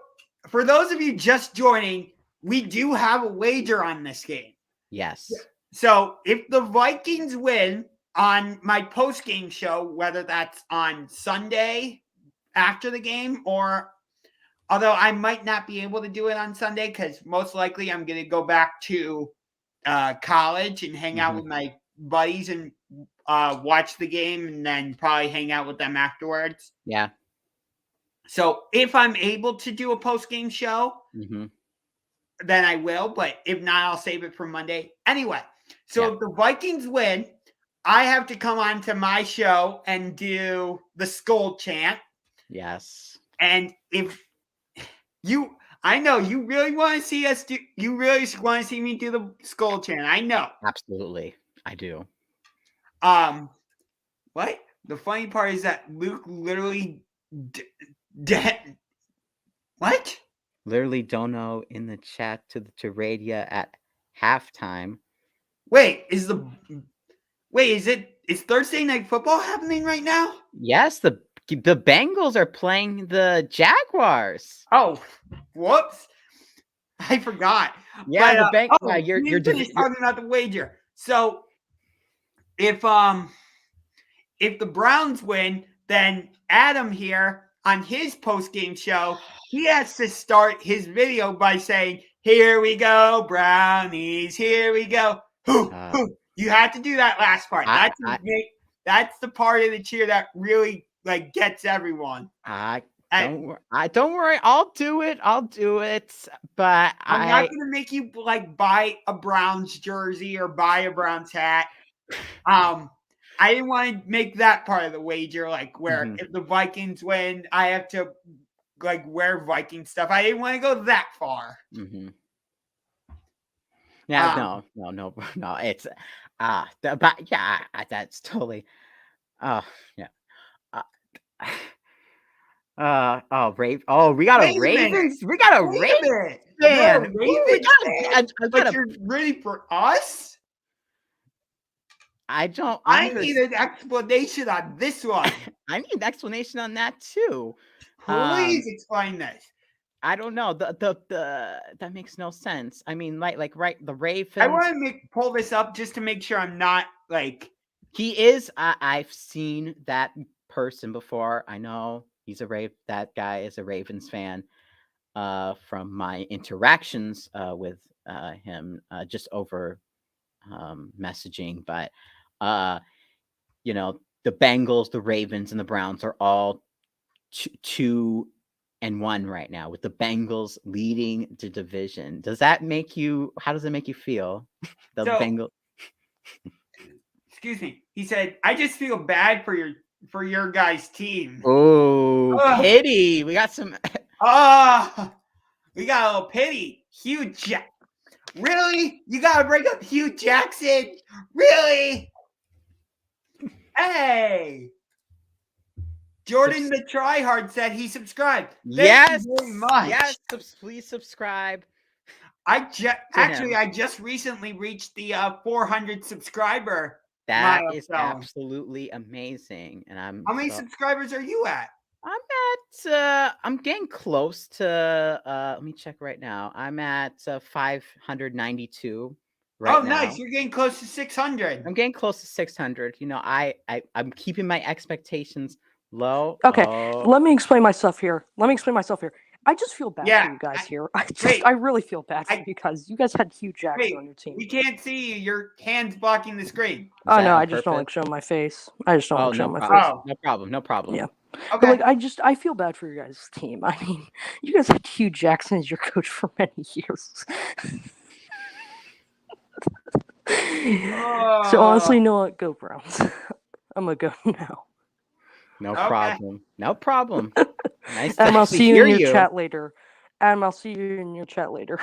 for those of you just joining, we do have a wager on this game. Yes. So if the Vikings win on my post-game show, whether that's on Sunday after the game, or although I might not be able to do it on Sunday because most likely I'm going to go back to college and hang out with my buddies and watch the game and then probably hang out with them afterwards. Yeah. So if I'm able to do a post-game show, then I will. But if not, I'll save it for Monday. Anyway, so if the Vikings win, I have to come on to my show and do the Skol chant. Yes. And if you, I know you really want to see us do, you really want to see me do the Skol chant. I know. Absolutely. I do. What? The funny part is that Luke literally what? Literally dono in the chat to Radia at halftime. Wait, is Thursday Night Football happening right now? Yes, the Bengals are playing the Jaguars. Oh, whoops. I forgot. Yeah, but, you're talking about the wager. So if the Browns win, then Adam here on his post-game show, he has to start his video by saying, "Here we go, Brownies, here we go." You have to do that last part. That's the part of the cheer that really like gets everyone. Don't worry. I'll do it. But I'm not gonna make you like buy a Browns jersey or buy a Browns hat. I didn't want to make that part of the wager, like where if the Vikings win, I have to like wear Viking stuff. I didn't want to go that far. Yeah, no. It's but yeah, that's totally. Oh yeah. We got a Ravens. We got a Ravens fan. But you're ready for us? I need an explanation on this one. I need an explanation on that too. Please explain this. I don't know. That makes no sense. I mean, like right, the Ravens. I want to pull this up just to make sure I'm not like. He is. I've seen that person before. I know he's that guy is a Ravens fan. From my interactions with him, just over messaging, but the Bengals, the Ravens, and the Browns are all 2-1 right now, with the Bengals leading the division. How does it make you feel? Bengals. Excuse me. He said, "I just feel bad for your guys' team." Oh, pity. We got some. We got a little pity. Hugh Really? You gotta bring up Hugh Jackson? Really? Hey. Jordan the Tryhard said he subscribed. Thank you very much. Yes, please subscribe. I just recently reached the 400 subscriber. That is absolutely amazing. And how many subscribers are you at? I'm getting close to let me check right now. I'm at 592 right now. Nice. You're getting close to 600. I'm getting close to 600. I'm keeping my expectations low. Okay, let me explain myself here. I just feel bad for you guys here. I really feel bad for you guys. You guys had Hugh Jackson on your team. We can't see you. Your hand's blocking the screen. Oh no, I just don't like showing my face. No problem. Yeah. Okay. But I feel bad for your guys' team. I mean, you guys had Hugh Jackson as your coach for many years. So honestly, you know what? Go Browns. I'm gonna go now. No problem. Nice to I'll see you in your chat later. I'll see you in your chat later.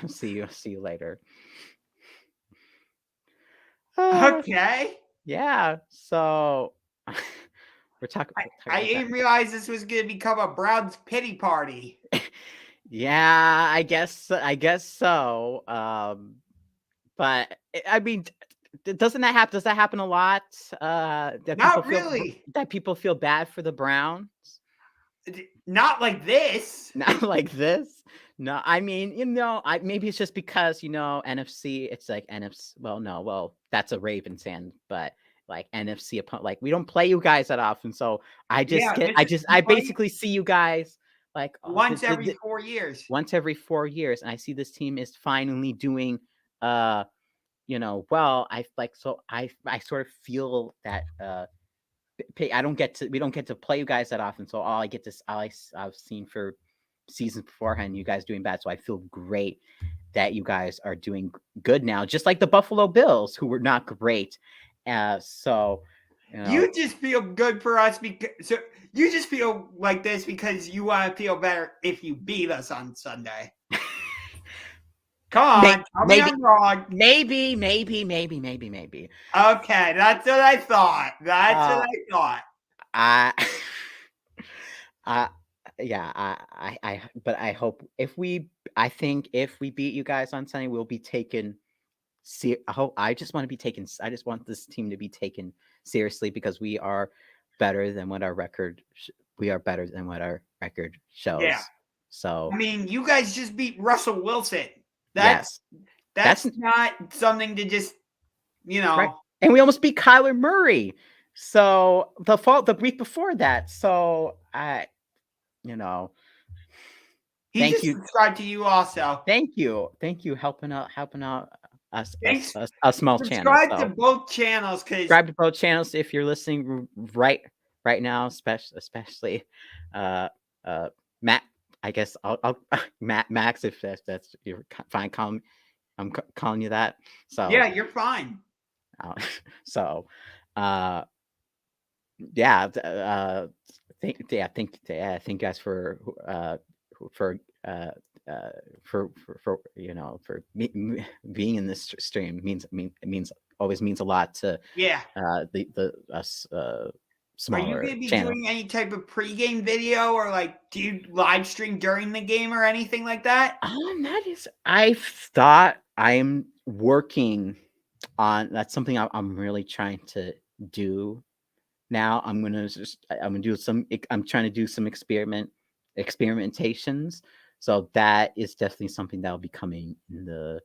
See you later. Okay. Yeah. So we're talking. I didn't realize this was going to become a Browns pity party. Yeah, I guess so. But I mean, doesn't that happen? Does that happen a lot? That people feel bad for the Browns. Not like this. Not like this. No, I mean, maybe it's just because NFC. It's like NFC. Well, that's a Ravens fan, but like NFC, like we don't play you guys that often, so I basically see you guys like once every 4 years. Once every 4 years, and I see this team is finally doing well. I sort of feel that we don't get to play you guys that often. So all I've seen for seasons beforehand, you guys doing bad. So I feel great that you guys are doing good now, just like the Buffalo Bills, who were not great. So you just feel good for us because you just feel like this because you want to feel better if you beat us on Sunday. Come on, tell me I'm wrong. Maybe. Okay, that's what I thought. But I hope I think if we beat you guys on Sunday, we'll be taken. I just want this team to be taken seriously because we are better than what our record. We are better than what our record shows. Yeah. So I mean, you guys just beat Russell Wilson. That's not something to just, Right. And we almost beat Kyler Murray. So the week before that. So He just subscribed to you also. Thank you, helping out us a small channel. Subscribe to both channels, subscribe to both channels if you're listening right now, especially Matt. I guess I'll Max, if that's you're fine. I'm calling you that. So yeah, you're fine. So thank you guys for being in this stream. Always means a lot to us smaller. Are you going to be doing any type of pregame video, or like do you live stream during the game or anything like that? I've thought I'm working on that's something I'm really trying to do now. I'm trying to do some experimentations. So that is definitely something that will be coming in the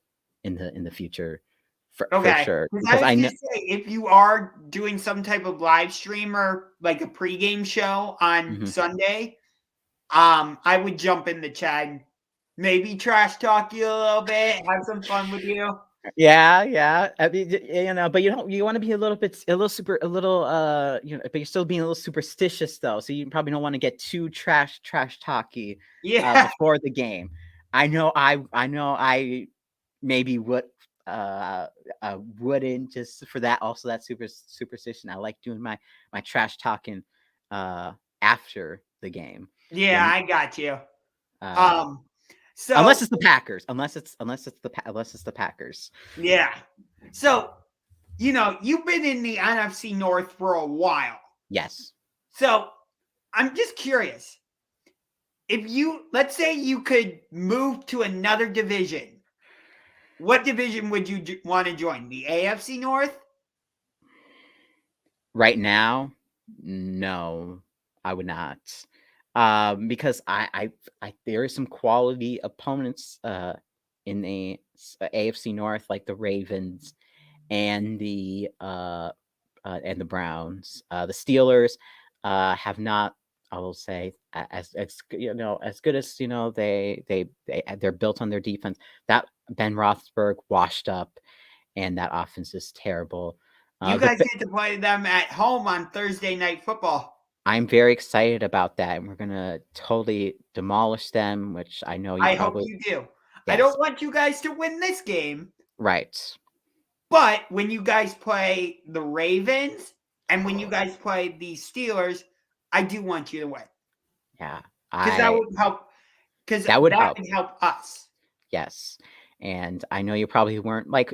future for sure. Because I know if you are doing some type of live stream or like a pregame show on Sunday, I would jump in the chat and maybe trash talk you a little bit, have some fun with you. Yeah. I mean, but you want to be a little, but you're still being a little superstitious though. So you probably don't want to get too trash talky before the game. I know I maybe wouldn't, just for that. Also, that superstition. I like doing my trash talking after the game. Yeah, I got you. So unless it's the Packers, unless it's the Packers. Yeah. So, you've been in the NFC North for a while. Yes. So, I'm just curious. Let's say you could move to another division, what division would you want to join? The AFC North? Right now, no, I would not. Because I there are some quality opponents in the AFC North, like the Ravens and the Browns. The Steelers have not, I will say, as good as they're built on their defense. That Ben Roethlisberger washed up, and that offense is terrible. You guys get to play them at home on Thursday Night Football. I'm very excited about that, and we're gonna totally demolish them, which I know I hope you do. Yes. I don't want you guys to win this game. Right. But when you guys play the Ravens and when you guys play the Steelers, I do want you to win. Yeah. Because that would help. Because that would help us. Yes. And I know you probably weren't like,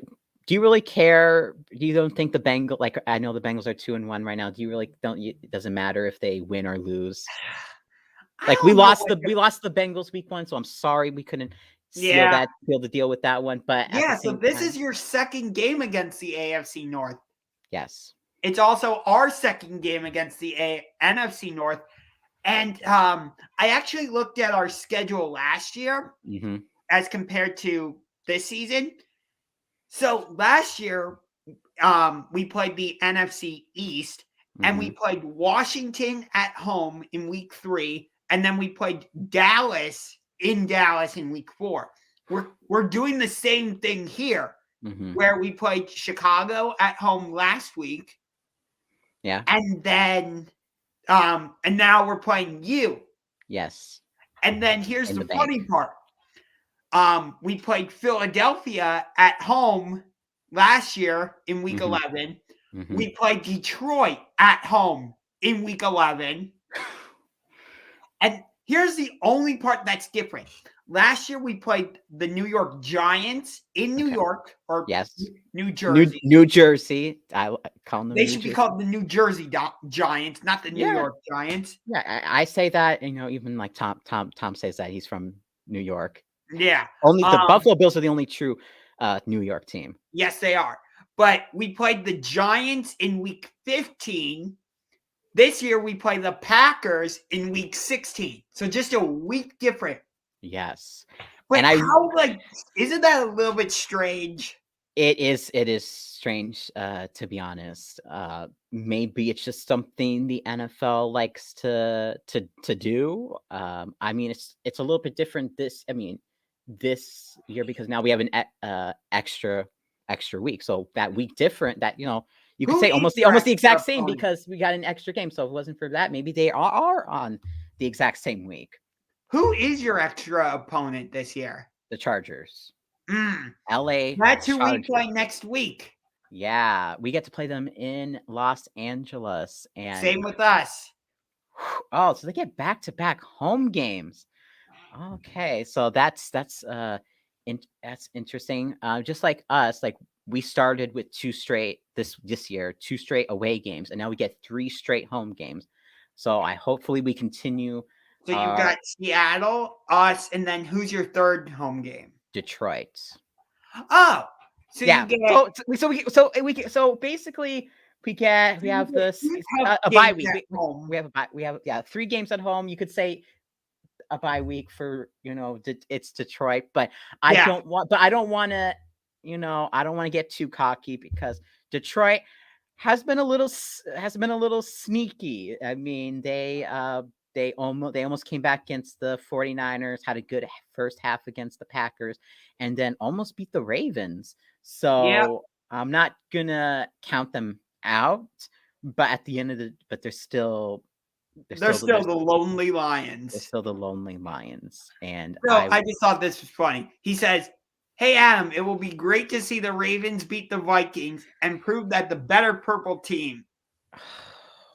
do you really care? You don't think the Bengals, like, I know the Bengals are 2-1 right now. Do you really it doesn't matter if they win or lose? Like we lost the Bengals week 1, so I'm sorry we couldn't seal the deal with that one. But so this is your second game against the AFC North. Yes. It's also our second game against the NFC North. And I actually looked at our schedule last year as compared to this season. So last year, we played the NFC East, and we played Washington at home in week 3, and then we played Dallas in week 4. We're doing the same thing here. where we played Chicago at home last week. Yeah. And then, and now we're playing you. Yes. And then here's the funny part. We played Philadelphia at home last year in week 11. We played Detroit at home in week 11. And here's the only part that's different. Last year we played the New York Giants in New York, or New Jersey. New Jersey. I call them. They should be called the New Jersey Giants, not the New York Giants. Yeah, I say that. Even like Tom says that he's from New York. Yeah. Only the Buffalo Bills are the only true New York team. Yes, they are. But we played the Giants in week 15. This year we play the Packers in week 16. So just a week different. Yes. But isn't that a little bit strange? It is strange, to be honest. Maybe it's just something the NFL likes to do. It's a little bit different this year because now we have an extra week. So that week different, that you could say almost the exact same because we got an extra game. So if it wasn't for that, maybe they are on the exact same week. Who is your extra opponent this year? The Chargers. LA. That's who we play next week. Yeah, we get to play them in Los Angeles, and same with us. Oh, so they get back-to-back home games. Okay, so that's interesting. Just like us, like we started with two straight away games, and now we get 3 straight home games. So hopefully we continue. So you got Seattle, us, and then who's your third home game? Detroit. Oh, so yeah. You get, so basically we have this a bye week. We have 3 games at home. You could say a bye week for it's Detroit, but I don't want to get too cocky because Detroit has been a little sneaky. I mean, they almost came back against the 49ers, had a good first half against the Packers, and then almost beat the Ravens. So I'm not gonna count them out, but at the end of they're still the lonely Lions. They're still the lonely Lions. And I just thought this was funny. He says, "Hey Adam, it will be great to see the Ravens beat the Vikings and prove that the better purple team.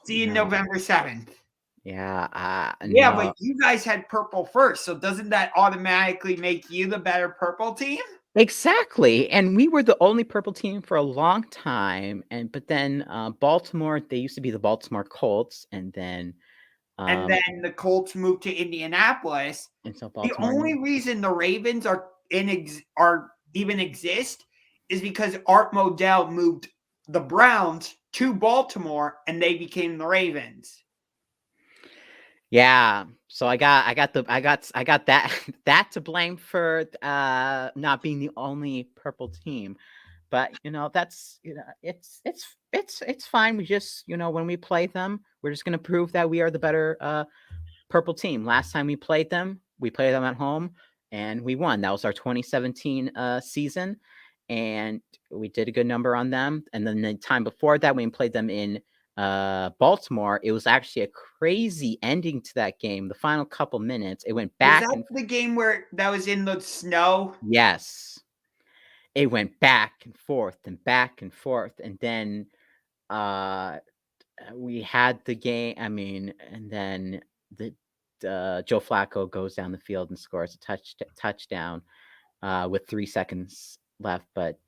See you November 7th." Yeah. No. But you guys had purple first, so doesn't that automatically make you the better purple team? Exactly. And we were the only purple team for a long time. But then Baltimore, they used to be the Baltimore Colts, and then the Colts moved to Indianapolis. And so the only reason the Ravens are even exist is because Art Modell moved the Browns to Baltimore, and they became the Ravens. Yeah, so I got that to blame for not being the only purple team, but that's it's fine. We just when we play them, we're just gonna prove that we are the better purple team. Last time we played them at home and we won. That was our 2017 season, and we did a good number on them. And then the time before that, we played them in Baltimore, it was actually a crazy ending to that game. The final couple minutes, it went back. Was that the game where that was in the snow? Yes, it went back and forth, and then we had the game. I mean, and then Joe Flacco goes down the field and scores a touchdown with 3 seconds left. But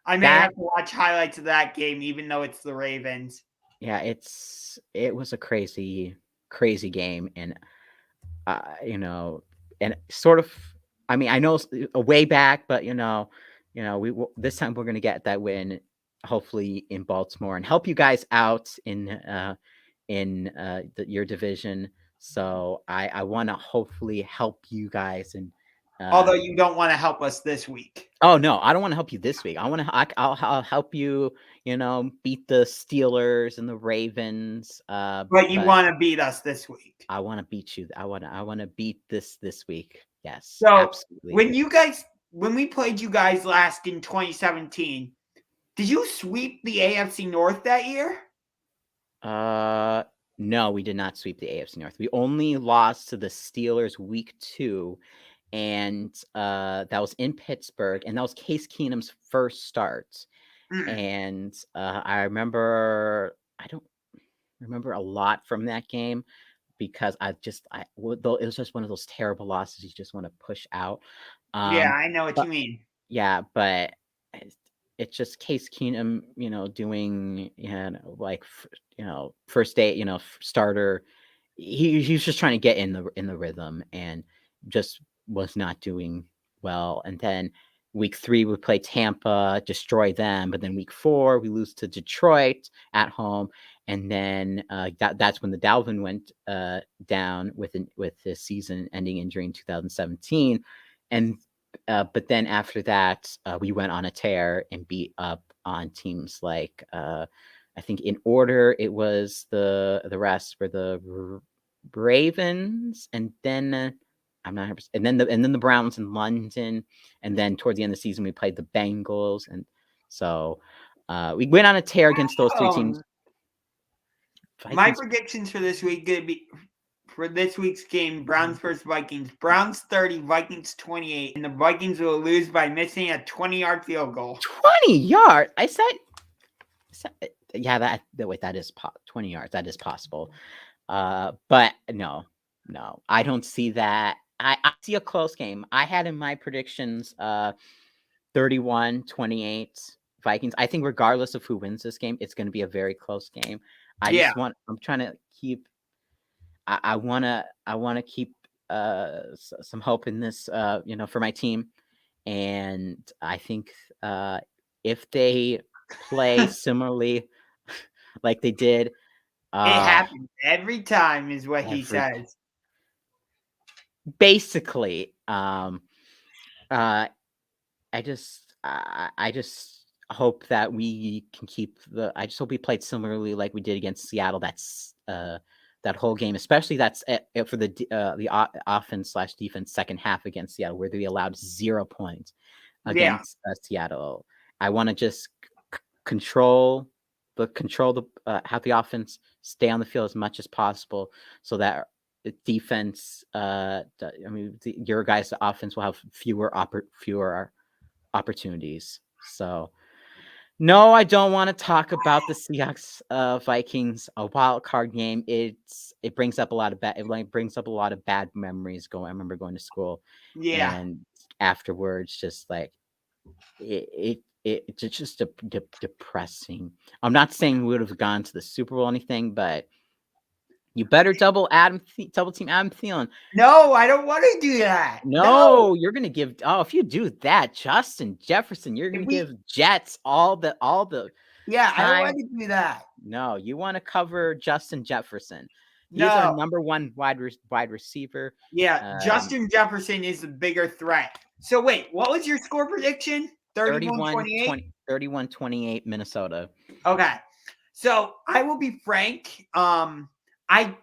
I may have to watch highlights of that game, even though it's the Ravens. Yeah, it was a crazy game, and and sort of. I mean, I know a way back, but we this time we're gonna get that win, hopefully in Baltimore, and help you guys out in your division. So I want to hopefully help you guys and. Although you don't want to help us this week. Oh no, I don't want to help you this week. I'll help you. Beat the Steelers and the Ravens. But you want to beat us this week. I want to beat you. I want to beat this week. Yes. So absolutely. When you guys when we played you guys last in 2017, did you sweep the AFC North that year? No, we did not sweep the AFC North. We only lost to the Steelers week 2, and that was in Pittsburgh, and that was Case Keenum's first start. And I don't remember a lot from that game because it was just one of those terrible losses you just want to push out. Yeah, I know what you mean. Yeah, but it's just Case Keenum, doing, first day, starter. He was just trying to get in the rhythm and just was not doing well. And then week 3 we play Tampa, destroy them, but then week 4 we lose to Detroit at home, and then that's when the Dalvin went down with his season-ending injury in 2017, and but then after that we went on a tear and beat up on teams like I think in order it was the rest were the Ravens, and then I'm not, and then the Browns in London, and then toward the end of the season we played the Bengals, and so we went on a tear against those 3 teams. My predictions for this week gonna be for this week's game: Browns versus Vikings. Browns 30, Vikings 28, and the Vikings will lose by missing a 20-yard field goal. 20 yards? I said yeah, that is 20 yards. That is possible. But no, I don't see that. I see a close game. I had in my predictions 31-28 Vikings. I think regardless of who wins this game, it's going to be a very close game. I'm trying to keep. I want to keep some hope in this, for my team, and I think if they play similarly like they did, it happens every time, is what he says. Basically, I just hope that we can keep I just hope we played similarly like we did against Seattle. That's that whole game, especially that's for the offense/defense second half against Seattle, where they allowed 0 points against Seattle. I want to just control the have the offense stay on the field as much as possible, so that the defense, your guys' offense will have fewer opportunities. So, no, I don't want to talk about the Seahawks Vikings, a wild card game. It brings up a lot of bad memories. I remember going to school, and afterwards, just like it's just depressing. I'm not saying we would have gone to the Super Bowl or anything, but you better double team Adam Thielen. No, I don't want to do that. No, you're gonna give. Oh, if you do that, Justin Jefferson, you're gonna give Jets all the. Yeah, I don't want to do that. No, you want to cover Justin Jefferson. He's our number 1 wide receiver. Yeah, Justin Jefferson is the bigger threat. So wait, what was your score prediction? 31-28? 31-28 Minnesota. Okay. So I will be frank. I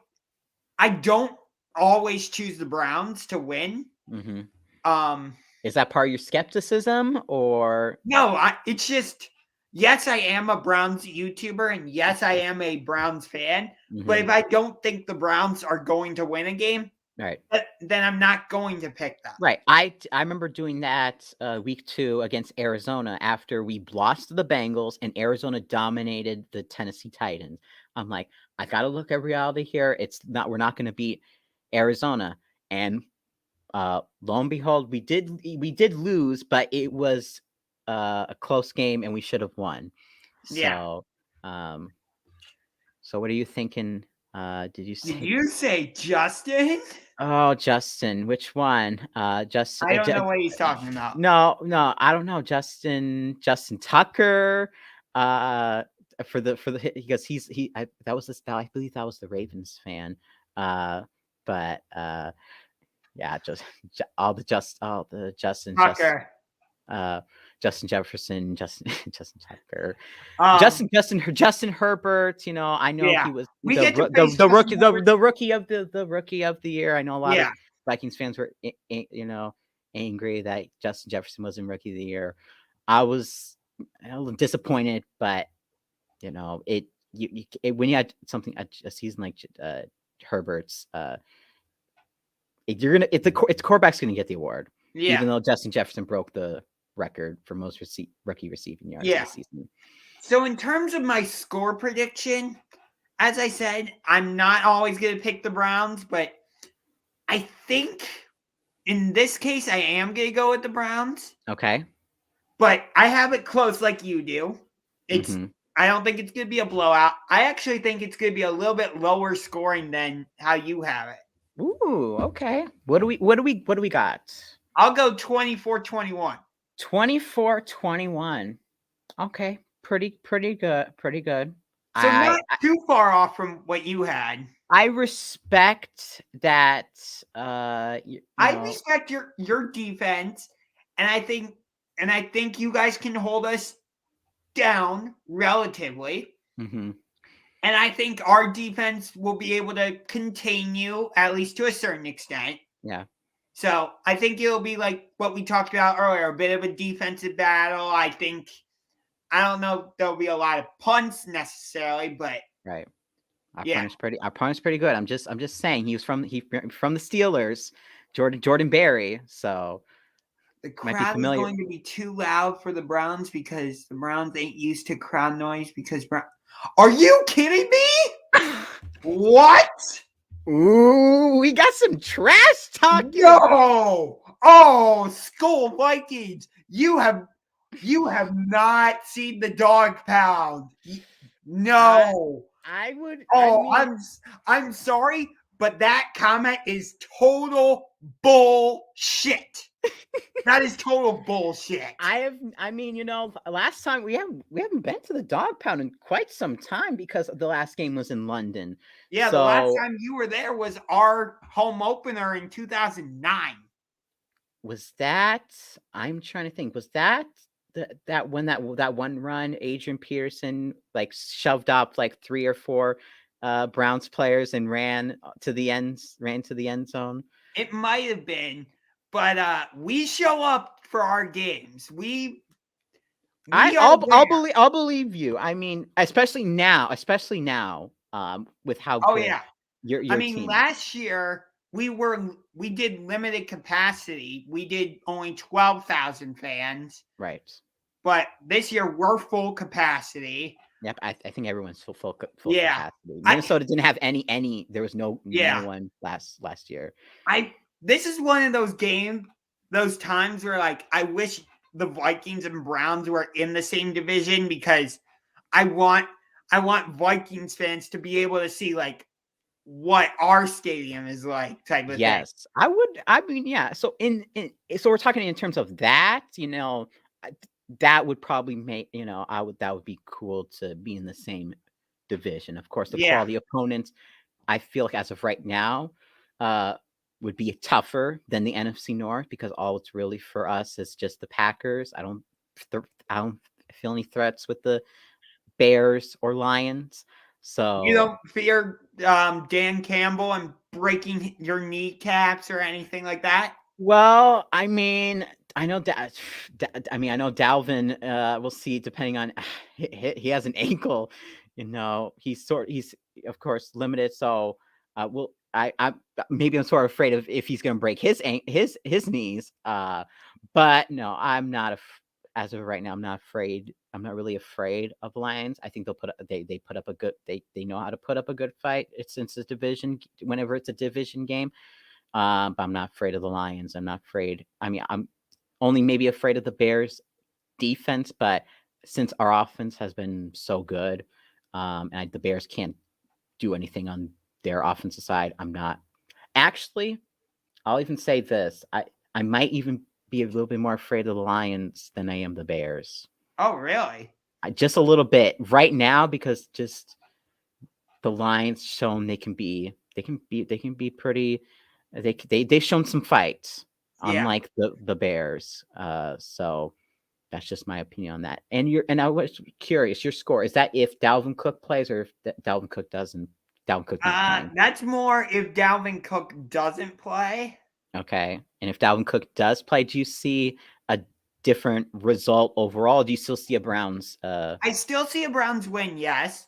don't always choose the Browns to win. Mm-hmm. Is that part of your skepticism, or no? It's just, yes, I am a Browns YouTuber, and yes, I am a Browns fan. Mm-hmm. But if I don't think the Browns are going to win a game, right, then I'm not going to pick them. Right. I remember doing that week 2 against Arizona after we lost to the Bengals and Arizona dominated the Tennessee Titans. I'm like, I got to look at reality here. We're not going to beat Arizona. And lo and behold, we did lose, but it was a close game and we should have won. So, so what are you thinking? Did you say Justin? Oh, Justin, which one? Justin. I don't know what he's talking about. No, I don't know. Justin Tucker. Because I believe that was the Ravens fan. But yeah, Justin Tucker. Justin Jefferson, Justin Tucker, Justin Herbert. I know he was the rookie of the year. I know a lot of Vikings fans were angry that Justin Jefferson wasn't Rookie of the Year. I was a little disappointed, but you know, when you had something a season like Herbert's, it's quarterback's gonna get the award, even though Justin Jefferson broke the record for most rookie receiving yards this season. So in terms of my score prediction, as I said, I'm not always going to pick the Browns, but I think in this case, I am going to go with the Browns. Okay. But I have it close like you do. I don't think it's going to be a blowout. I actually think it's going to be a little bit lower scoring than how you have it. Ooh, okay. What do we got? I'll go 24-21. 24-21. Okay. Pretty good. So not too far off from what you had. I respect that. I respect your defense, and I think you guys can hold us down relatively. Mm-hmm. And I think our defense will be able to contain you at least to a certain extent. Yeah. So I think it'll be like what we talked about earlier, a bit of a defensive battle. I don't know if there'll be a lot of punts necessarily, but right. Our opponent's pretty good. I'm just saying he was from the Steelers, Jordan Berry. So the crowd is going to be too loud for the Browns because the Browns ain't used to crowd noise. Are you kidding me? What? Ooh, we got some trash talking. No. Oh, Skol Vikings. You have not seen the dog pound. No. I'm sorry, but that comment is total bullshit. That is total bullshit. Last time we haven't been to the dog pound in quite some time because the last game was in London. Yeah, the last time you were there was our home opener in 2009. Was that? I'm trying to think. Was that that one run Adrian Peterson like shoved up like 3 or 4 Browns players and ran to the end zone? It might have been, but we show up for our games. I'll believe you. I mean, especially now, with how good your team. Last year we did limited capacity. We did only 12,000 fans. Right. But this year we're full capacity. Yep, I think everyone's full capacity. Minnesota didn't have any. There was no one last year. This is one of those times where like I wish the Vikings and Browns were in the same division because I want Vikings fans to be able to see like what our stadium is like type of thing. I would. I mean, yeah. So so we're talking in terms of that, that would probably make, that would be cool to be in the same division. Of course, the quality opponents, I feel like as of right now, would be tougher than the NFC North because all it's really for us is just the Packers. I don't feel any threats with the Bears or Lions. So you don't fear Dan Campbell and breaking your kneecaps or anything like that? Well, I mean, I know Dalvin. We'll see. Depending on, he has an ankle. He's of course limited. So, maybe I'm sort of afraid of if he's going to break his knees. But no, I'm not. As of right now, I'm not afraid. I'm not really afraid of Lions. I think they put up a good. They know how to put up a good fight. Since it's division. Whenever it's a division game. But I'm not afraid of the Lions. I'm not afraid. I mean, I'm only maybe afraid of the Bears defense, but since our offense has been so good, and the Bears can't do anything on their offensive side, I'm not. Actually, I'll even say this. I might even be a little bit more afraid of the Lions than I am the Bears. Oh, really? Just a little bit right now because just the Lions shown they can be pretty. They've shown some fights, unlike the Bears. So that's just my opinion on that. And I was curious, your score is that if Dalvin Cook plays or if Dalvin Cook doesn't? Dalvin Cook. That's more if Dalvin Cook doesn't play. Okay. And if Dalvin Cook does play, do you see a different result overall? Do you still see a Browns? I still see a Browns win, yes,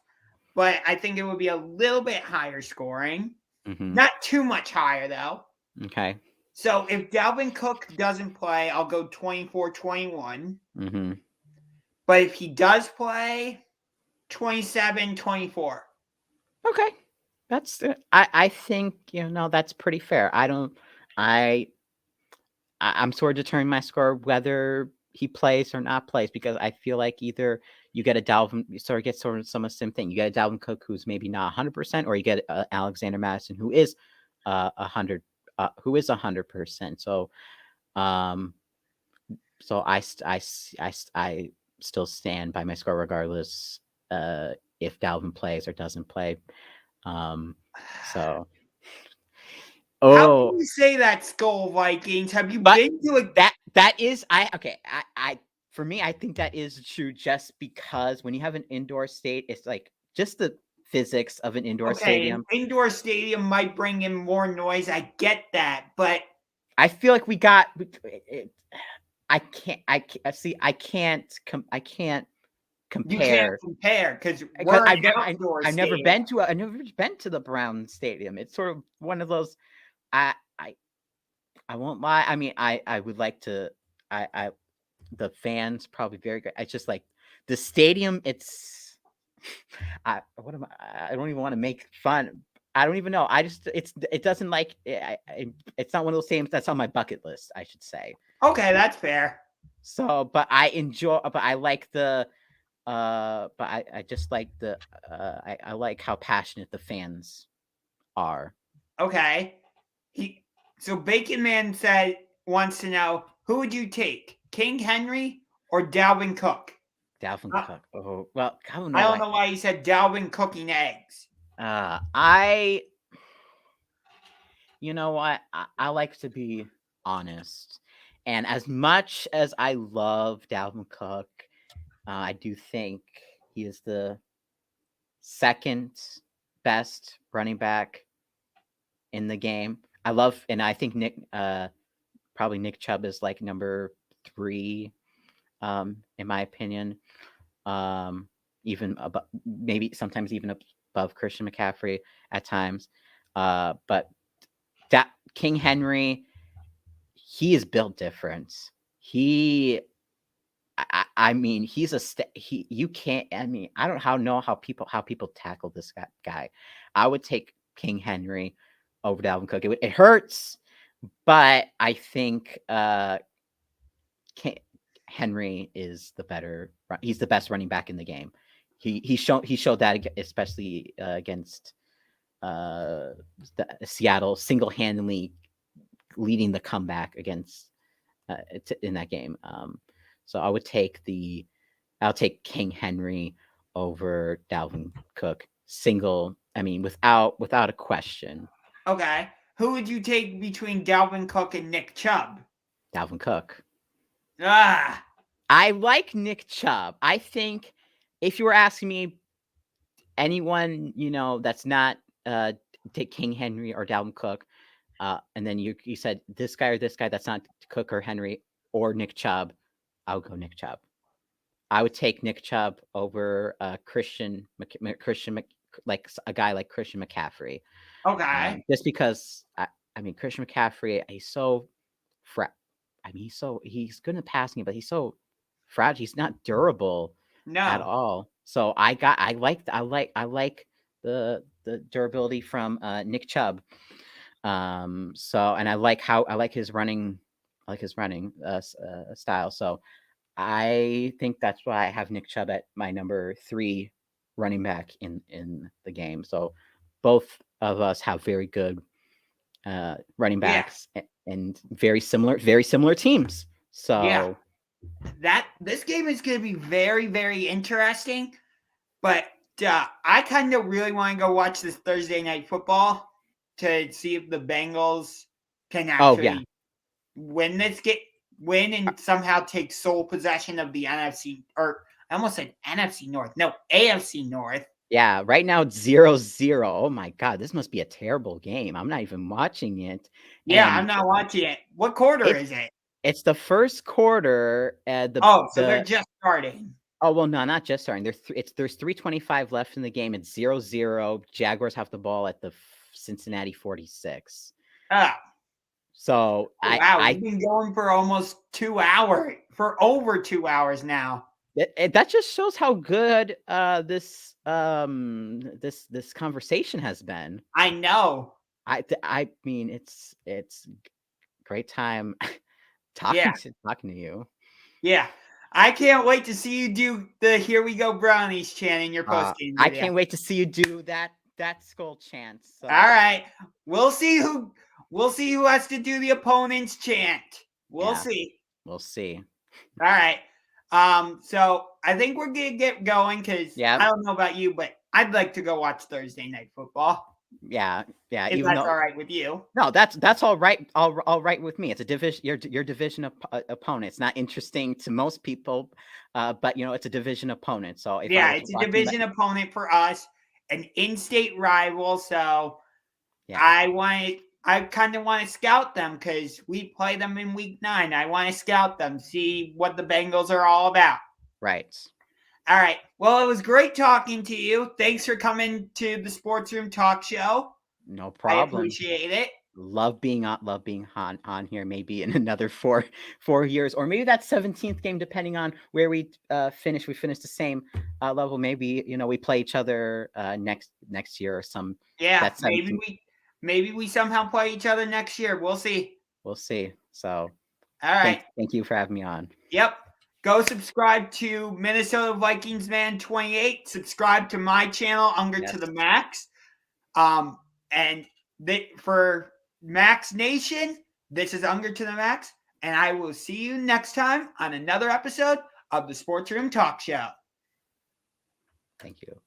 but I think it would be a little bit higher scoring. Not too much higher, though. Okay. So if Dalvin Cook doesn't play, I'll go 24-21. But if he does play, 27-24. Okay. That's I think, that's pretty fair. I'm sort of determining my score whether he plays or not plays, because I feel like either you get a Dalvin, you sort of some of the same thing. You get a Dalvin Cook who's maybe not 100%, or you get Alexander Madison who is 100%. So, I still stand by my score regardless if Dalvin plays or doesn't play. So. How can you say that, Skol Vikings? Have you been to a that is for me, I think that is true, just because when you have an indoor state, it's like just the physics of an indoor stadium. An indoor stadium might bring in more noise. I get that, but I feel like I can't compare. You can't compare because I've never been to the Browns stadium. It's sort of one of those. I won't lie. I mean, I would like to. The fans probably very good. It's just like the stadium. It's. I don't even want to make fun. I don't even know. It doesn't like. It's not one of those stadiums that's on my bucket list, I should say. Okay, that's fair. So, but I like the. But I just like the. I like how passionate the fans are. Okay. So Bacon Man wants to know, who would you take, King Henry or Dalvin Cook? Dalvin Cook. Oh, well, I don't know why he said Dalvin cooking eggs. You know what? I like to be honest, and as much as I love Dalvin Cook, I do think he is the second best running back in the game. I think probably Nick Chubb is like number 3, in my opinion. Even above, maybe sometimes even above Christian McCaffrey at times. But that King Henry, he is built different. I mean, he's you can't. I mean, I don't know how people tackle this guy. I would take King Henry over Dalvin Cook. It hurts, but I think Henry is the better. He's the best running back in the game. He showed that especially against Seattle, single-handedly leading the comeback against in that game. So I'll take King Henry over Dalvin Cook. Without a question. Okay. Who would you take between Dalvin Cook and Nick Chubb? Dalvin Cook. I like Nick Chubb. I think if you were asking me anyone, that's not take King Henry or Dalvin Cook, and then you said this guy or this guy that's not Cook or Henry or Nick Chubb, I would go Nick Chubb. I would take Nick Chubb over Christian, like a guy like Christian McCaffrey. Okay. Just because Christian McCaffrey, he's so he's good in passing, but he's so fragile. He's not durable at all. So I like the durability from Nick Chubb. And I like his running. I like his running style. So I think that's why I have Nick Chubb at my number 3 running back in the game. So both of us have very good running backs and very similar teams. So this game is going to be very, very interesting. But I kind of really want to go watch this Thursday night football to see if the Bengals can actually win this game, and somehow take sole possession of the NFC, or I almost said NFC North. No, AFC North. Yeah, right now it's 0-0. Oh my God, this must be a terrible game. I'm not even watching it. Yeah, And I'm not watching it. What quarter is it? It's the first quarter. So they're just starting. Oh well, no, not just starting. There's 3:25 left in the game. It's 0-0. Jaguars have the ball at the Cincinnati 46. Oh. So we've been going for almost 2 hours, for over 2 hours now. That just shows how good this conversation has been. I know. I mean, it's great time talking to you. Yeah. I can't wait to see you do the "Here We Go Brownies" chant in your post game video. I can't wait to see you do that Skol chant. So. All right. We'll see who has to do the opponent's chant. We'll see. We'll see. All right. So I think we're gonna get going because I don't know about you, but I'd like to go watch Thursday Night Football. Yeah. If that's all right with you. No, that's all right. All right with me. It's a division. Your division opponent. It's not interesting to most people, but it's a division opponent. So it's a division opponent for us, an in-state rival. So I kind of want to scout them because we play them in week 9. I want to scout them, see what the Bengals are all about. Right. All right. Well, it was great talking to you. Thanks for coming to the Sports Room Talk Show. No problem. I appreciate it. Love being on here. Maybe in another four years, or maybe that 17th game, depending on where we finish. We finish the same level. Maybe we play each other next year or some. Yeah, maybe we somehow play each other next year. We'll see. We'll see. So, all right. Thank you for having me on. Yep. Go subscribe to Minnesota Vikings Man 28. Subscribe to my channel, Unger to the Max. And for Max Nation, this is Unger to the Max. And I will see you next time on another episode of the Sports Room Talk Show. Thank you.